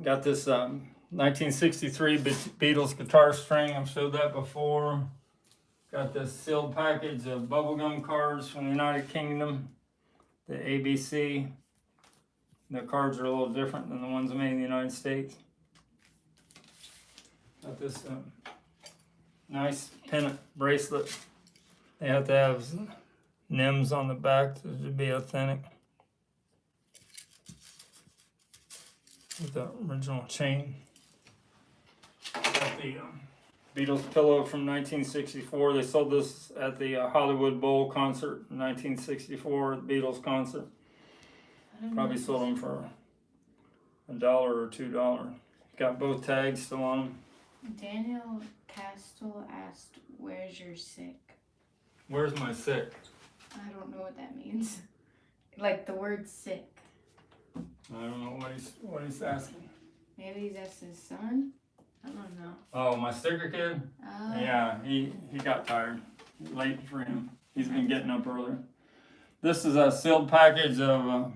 Got this 1963 Beatles guitar string. I've showed that before. Got this sealed package of bubblegum cards from the United Kingdom, the ABC. The cards are a little different than the ones made in the United States. Got this nice pennant bracelet. They have to have NIMS on the back to be authentic. With the original chain. Got the Beatles pillow from 1964. They sold this at the Hollywood Bowl concert in 1964, the Beatles concert. Probably sold them for $1 or $2. Got both tags still on them. Daniel Castle asked, "Where's your sick?" Where's my sick? I don't know what that means. Like the word sick. I don't know what he's asking. Maybe he's asked his son? I don't know. Oh, my sticker kid? Yeah, he got tired. Late for him. He's been getting up earlier. This is a sealed package of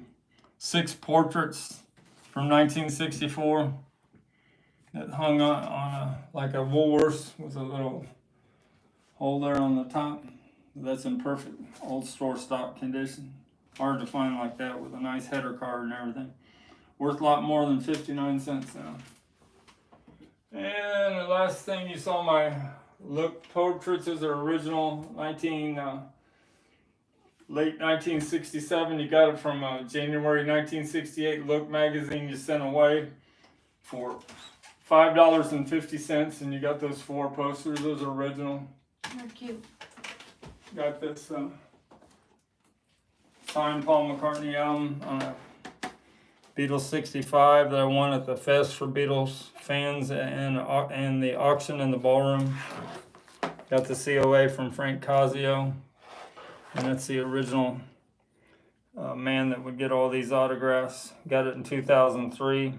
6 portraits from 1964 that hung on like a Woolworths with a little hole there on the top. That's in perfect old store stock condition. Hard to find like that with a nice header card and everything. Worth a lot more than 59 cents now. And the last thing you saw, my look portraits is their original late 1967. You got it from January 1968 Look magazine you sent away for $5.50, and you got those 4 posters. Those are original. They're cute. Got this signed Paul McCartney album on a Beatles 65 that I won at the Fest for Beatles fans and the auction in the ballroom. Got the COA from Frank Casio, and that's the original man that would get all these autographs. Got it in 2003.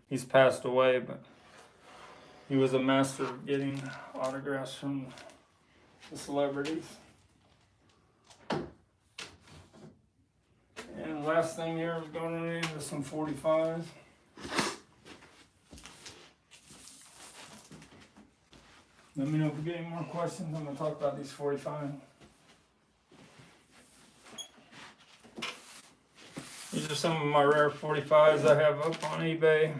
He's passed away, but he was a master of getting autographs from the celebrities. And the last thing here is going into some 45s. Let me know if we get any more questions. I'm going to talk about these 45. These are some of my rare 45s I have up on eBay.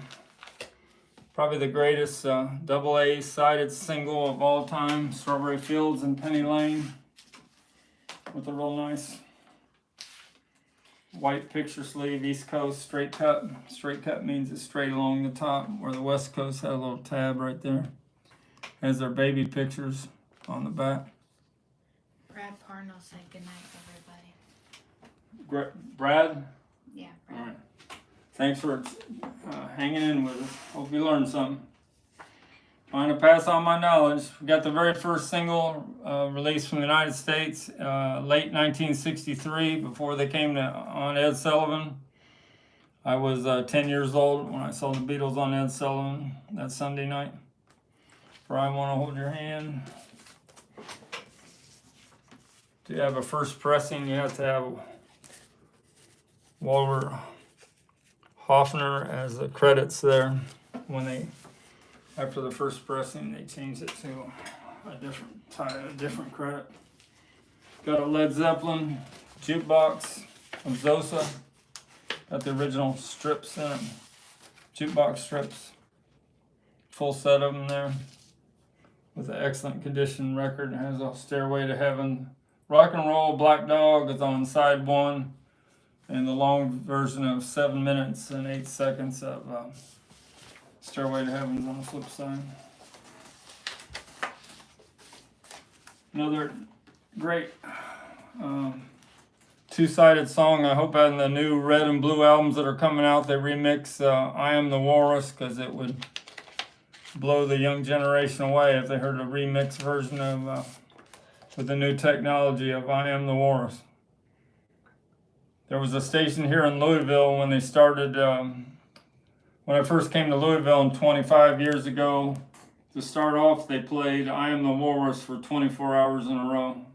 Probably the greatest AA sided single of all time, Strawberry Fields and Penny Lane, with a real nice white picture sleeve, East Coast straight cut. Straight cut means it's straight along the top, where the West Coast had a little tab right there. Has their baby pictures on the back. Brad Parnell said goodnight, everybody. Brad? Yeah, Brad. All right. Thanks for hanging in with us. Hope you learned something. Trying to pass on my knowledge. We got the very first single released from the United States, late 1963, before they came on Ed Sullivan. I was 10 years old when I saw the Beatles on Ed Sullivan that Sunday night. For I Want to Hold Your Hand. To have a first pressing, you have to have Walter Hoffner as the credits there. When they, after the first pressing, they changed it to a different credit. Got a Led Zeppelin jukebox of Zosa. Got the original strips in it, jukebox strips. Full set of them there. With an excellent condition record. It has a Stairway to Heaven. Rock and Roll Black Dog is on side 1. And the long version of 7 minutes and 8 seconds of Stairway to Heaven is on the flip side. Another great two-sided song. I hope in the new red and blue albums that are coming out, they remix I Am the Walrus, because it would blow the young generation away if they heard a remix version of with the new technology of I Am the Walrus. There was a station here in Louisville when they started, when I first came to Louisville 25 years ago. To start off, they played I Am the Walrus for 24 hours in a row.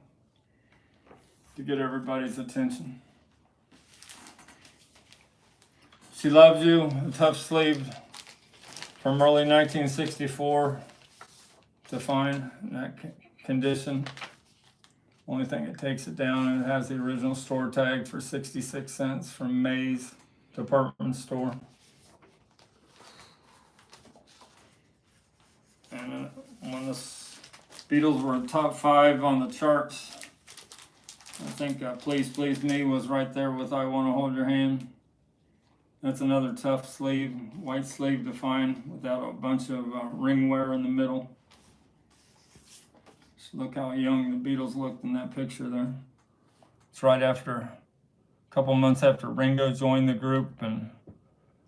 to get everybody's attention. She Loves You, a tough sleeve from early 1964 to find in that condition. Only thing it takes it down, and it has the original store tag for 66 cents from Mays department store. And when the Beatles were in top 5 on the charts, I think Please Please Me was right there with I Wanna Hold Your Hand. That's another tough sleeve, white sleeve to find without a bunch of ring wear in the middle. Just look how young the Beatles looked in that picture there. It's right after, a couple months after Ringo joined the group. And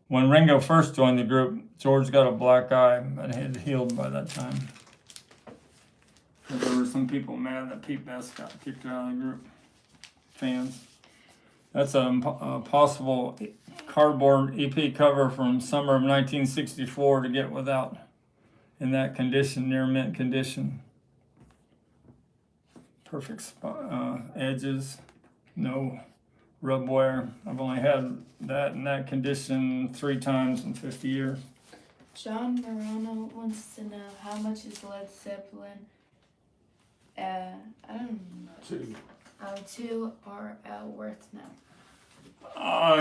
when Ringo first joined the group, George got a black eye, but it had healed by that time. There were some people mad that Pete Best got kicked out of the group. Fans. That's a possible cardboard EP cover from summer of 1964 to get without in that condition, near mint condition. Perfect spot, edges, no rub wear. I've only had that in that condition 3 times in 50 years. John Morano wants to know how much is Led Zeppelin. I don't know. 2 RL worth now.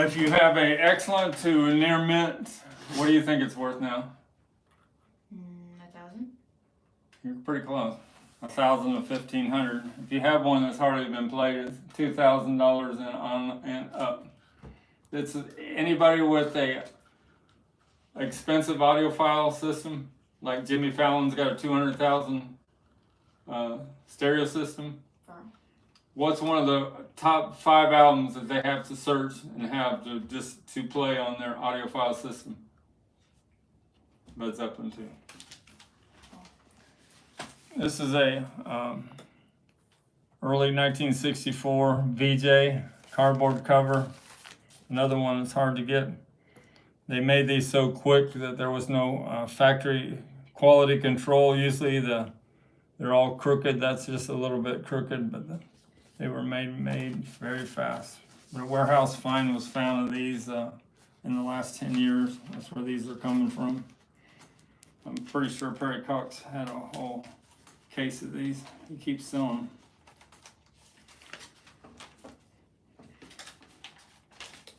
If you have a excellent to near mint, what do you think it's worth now? 1,000. You're pretty close. 1,000 to 1,500. If you have one that's hardly been played, it's $2,000 and on and up. It's anybody with a expensive audiophile system, like Jimmy Fallon's got a 200,000 stereo system. What's one of the top 5 albums that they have to search and have to play on their audiophile system? Led Zeppelin 2. This is a early 1964 VJ cardboard cover. Another one that's hard to get. They made these so quick that there was no factory quality control. Usually they're all crooked. That's just a little bit crooked, but they were made very fast. The warehouse find was found of these in the last 10 years. That's where these are coming from. I'm pretty sure Perry Cox had a whole case of these. He keeps selling them.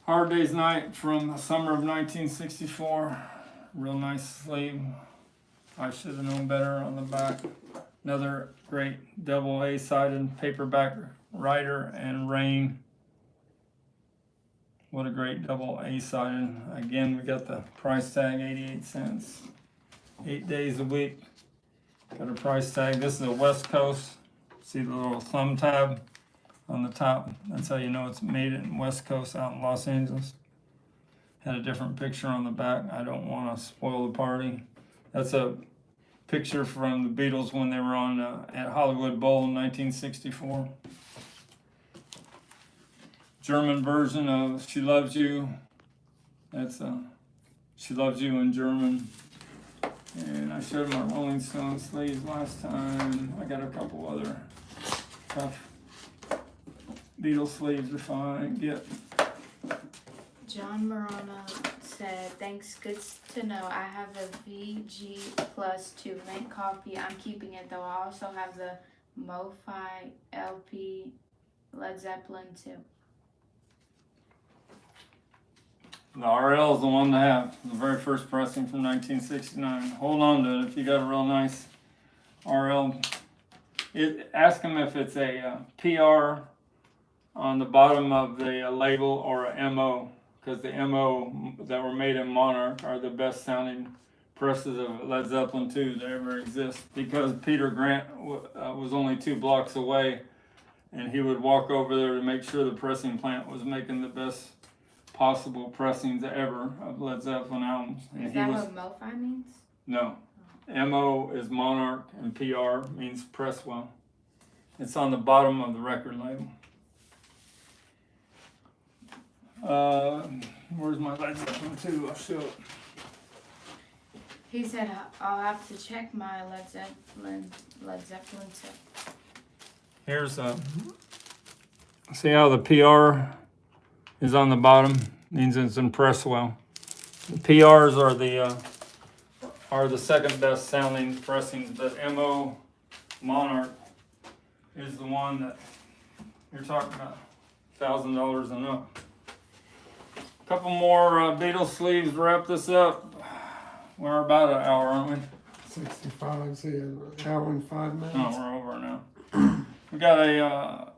Hard Day's Night from the summer of 1964. Real nice sleeve. I should have known better on the back. Another great double A-sided paperback Rider and Rain. What a great double A-sided. Again, we got the price tag, 88 cents. 8 days a week. Got a price tag. This is a West Coast. See the little thumb tab on the top? That's how you know it's made in West Coast out in Los Angeles. Had a different picture on the back. I don't want to spoil the party. That's a picture from the Beatles when they were on at Hollywood Bowl in 1964. German version of She Loves You. That's She Loves You in German. And I showed my Rolling Stones sleeves last time. I got a couple other tough Beatles sleeves if I get. John Morano said, thanks, good to know. I have a VG Plus 2 mint copy. I'm keeping it though. I also have the MoFi LP Led Zeppelin 2. The RL is the one to have. The very first pressing from 1969. Hold on to it if you got a real nice RL. Ask them if it's a PR on the bottom of the label or a MO, because the MO that were made in Monarch are the best sounding presses of Led Zeppelin 2 that ever exist, because Peter Grant was only 2 blocks away, and he would walk over there to make sure the pressing plant was making the best possible pressings ever of Led Zeppelin albums. And Is that what MoFi means? No. MO is Monarch and PR means press well. It's on the bottom of the record label. Where's my Led Zeppelin 2? I'll show it. He said, I'll have to check my Led Zeppelin 2. Here's See how the PR is on the bottom? Means it's impressed well. The PRs are the second best sounding pressings, but MO Monarch is the one that you're talking about, $1,000 and up. A couple more Beatles sleeves to wrap this up. We're about an hour, aren't we? 65, see, an hour and 5 minutes. No, we're over now. We got a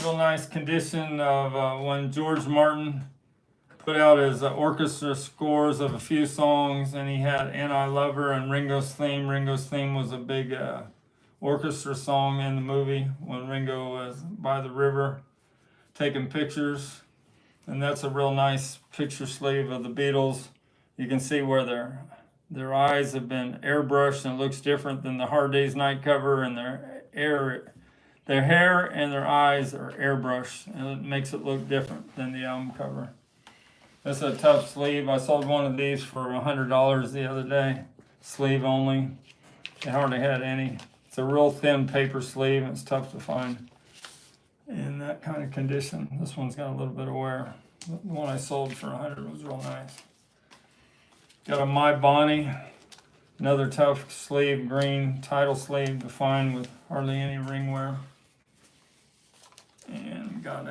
real nice condition of when George Martin put out his orchestra scores of a few songs, and he had "And I Love Her" and Ringo's Theme. Ringo's Theme was a big orchestra song in the movie when Ringo was by the river taking pictures. And that's a real nice picture sleeve of the Beatles. You can see where their eyes have been airbrushed and it looks different than the Hard Day's Night cover, and their hair and their eyes are airbrushed, and it makes it look different than the album cover. This is a tough sleeve. I sold one of these for $100 the other day. Sleeve only. They hardly had any. It's a real thin paper sleeve, and it's tough to find in that kind of condition. This one's got a little bit of wear. The one I sold for $100 was real nice. Got a My Bonnie, another tough sleeve, green title sleeve to find with hardly any ring wear. And got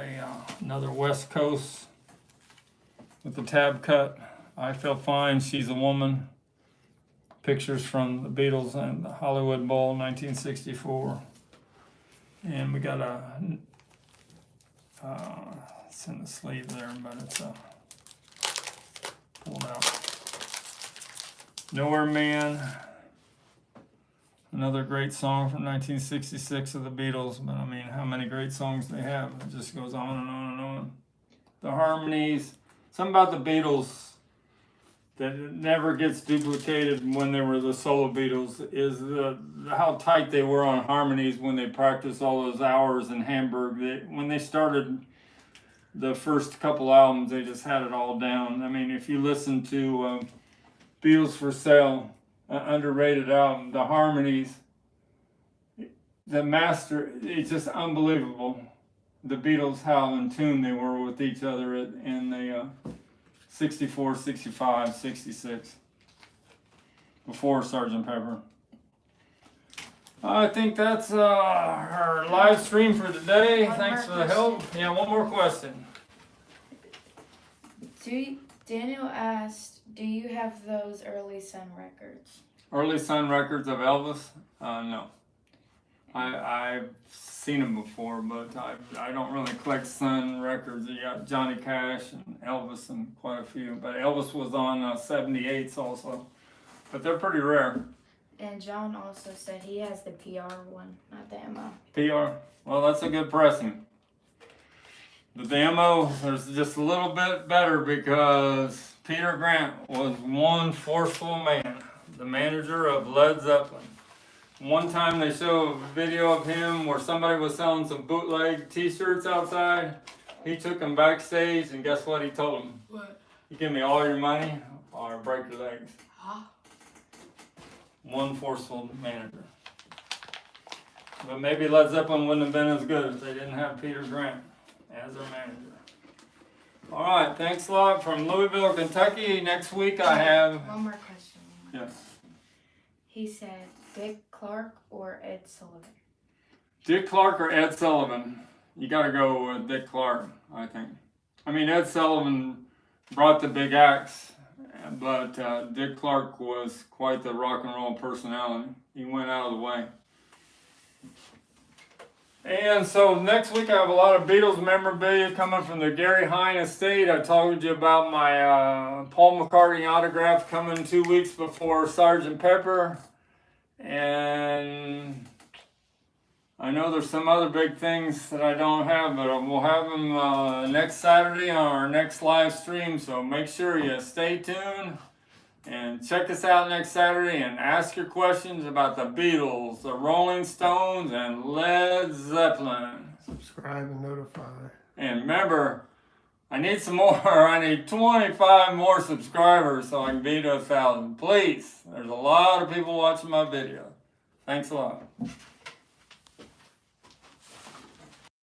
another West Coast with the tab cut. I Feel Fine, She's a Woman. Pictures from the Beatles and the Hollywood Bowl 1964. And we got it's in the sleeve there, but it's pulled out. Nowhere Man, another great song from 1966 of the Beatles, but I mean, how many great songs they have? It just goes on and on and on. The harmonies, something about the Beatles that never gets duplicated when they were the solo Beatles is how tight they were on harmonies when they practiced all those hours in Hamburg. When they started the first couple albums, they just had it all down. I mean, if you listen to Beatles for Sale, an underrated album, the harmonies, the master, it's just unbelievable. The Beatles, how in tune they were with each other in the 64, 65, 66, before Sgt. Pepper. I think that's our live stream for today. One Thanks more for the help. Yeah, one more question. Daniel asked, do you have those early Sun records? Early Sun records of Elvis? No. I've seen them before, but I don't really collect Sun records. You got Johnny Cash and Elvis and quite a few, but Elvis was on 78s also, but they're pretty rare. And John also said he has the PR one, not the MO. PR? Well, that's a good pressing. But the MO is just a little bit better because Peter Grant was one forceful man, the manager of Led Zeppelin. One time they show a video of him where somebody was selling some bootleg t-shirts outside. He took them backstage, and guess what he told them? What? You give me all your money or I break your legs. Huh? One forceful manager. But maybe Led Zeppelin wouldn't have been as good if they didn't have Peter Grant as their manager. All right, thanks a lot from Louisville, Kentucky. Next week I have... One more question. Yes. He said, Dick Clark or Ed Sullivan? Dick Clark or Ed Sullivan? You got to go with Dick Clark, I think. I mean, Ed Sullivan brought the big axe, but Dick Clark was quite the rock and roll personality. He went out of the way. And so next week I have a lot of Beatles memorabilia coming from the Gary Hine estate. I told you about my Paul McCartney autograph coming 2 weeks before Sgt. Pepper. And I know there's some other big things that I don't have, but we'll have them next Saturday on our next live stream. So make sure you stay tuned and check us out next Saturday and ask your questions about the Beatles, the Rolling Stones, and Led Zeppelin. Subscribe and notify. And remember, I need some more. I need 25 more subscribers so I can beat 1,000. Please. There's a lot of people watching my video. Thanks a lot.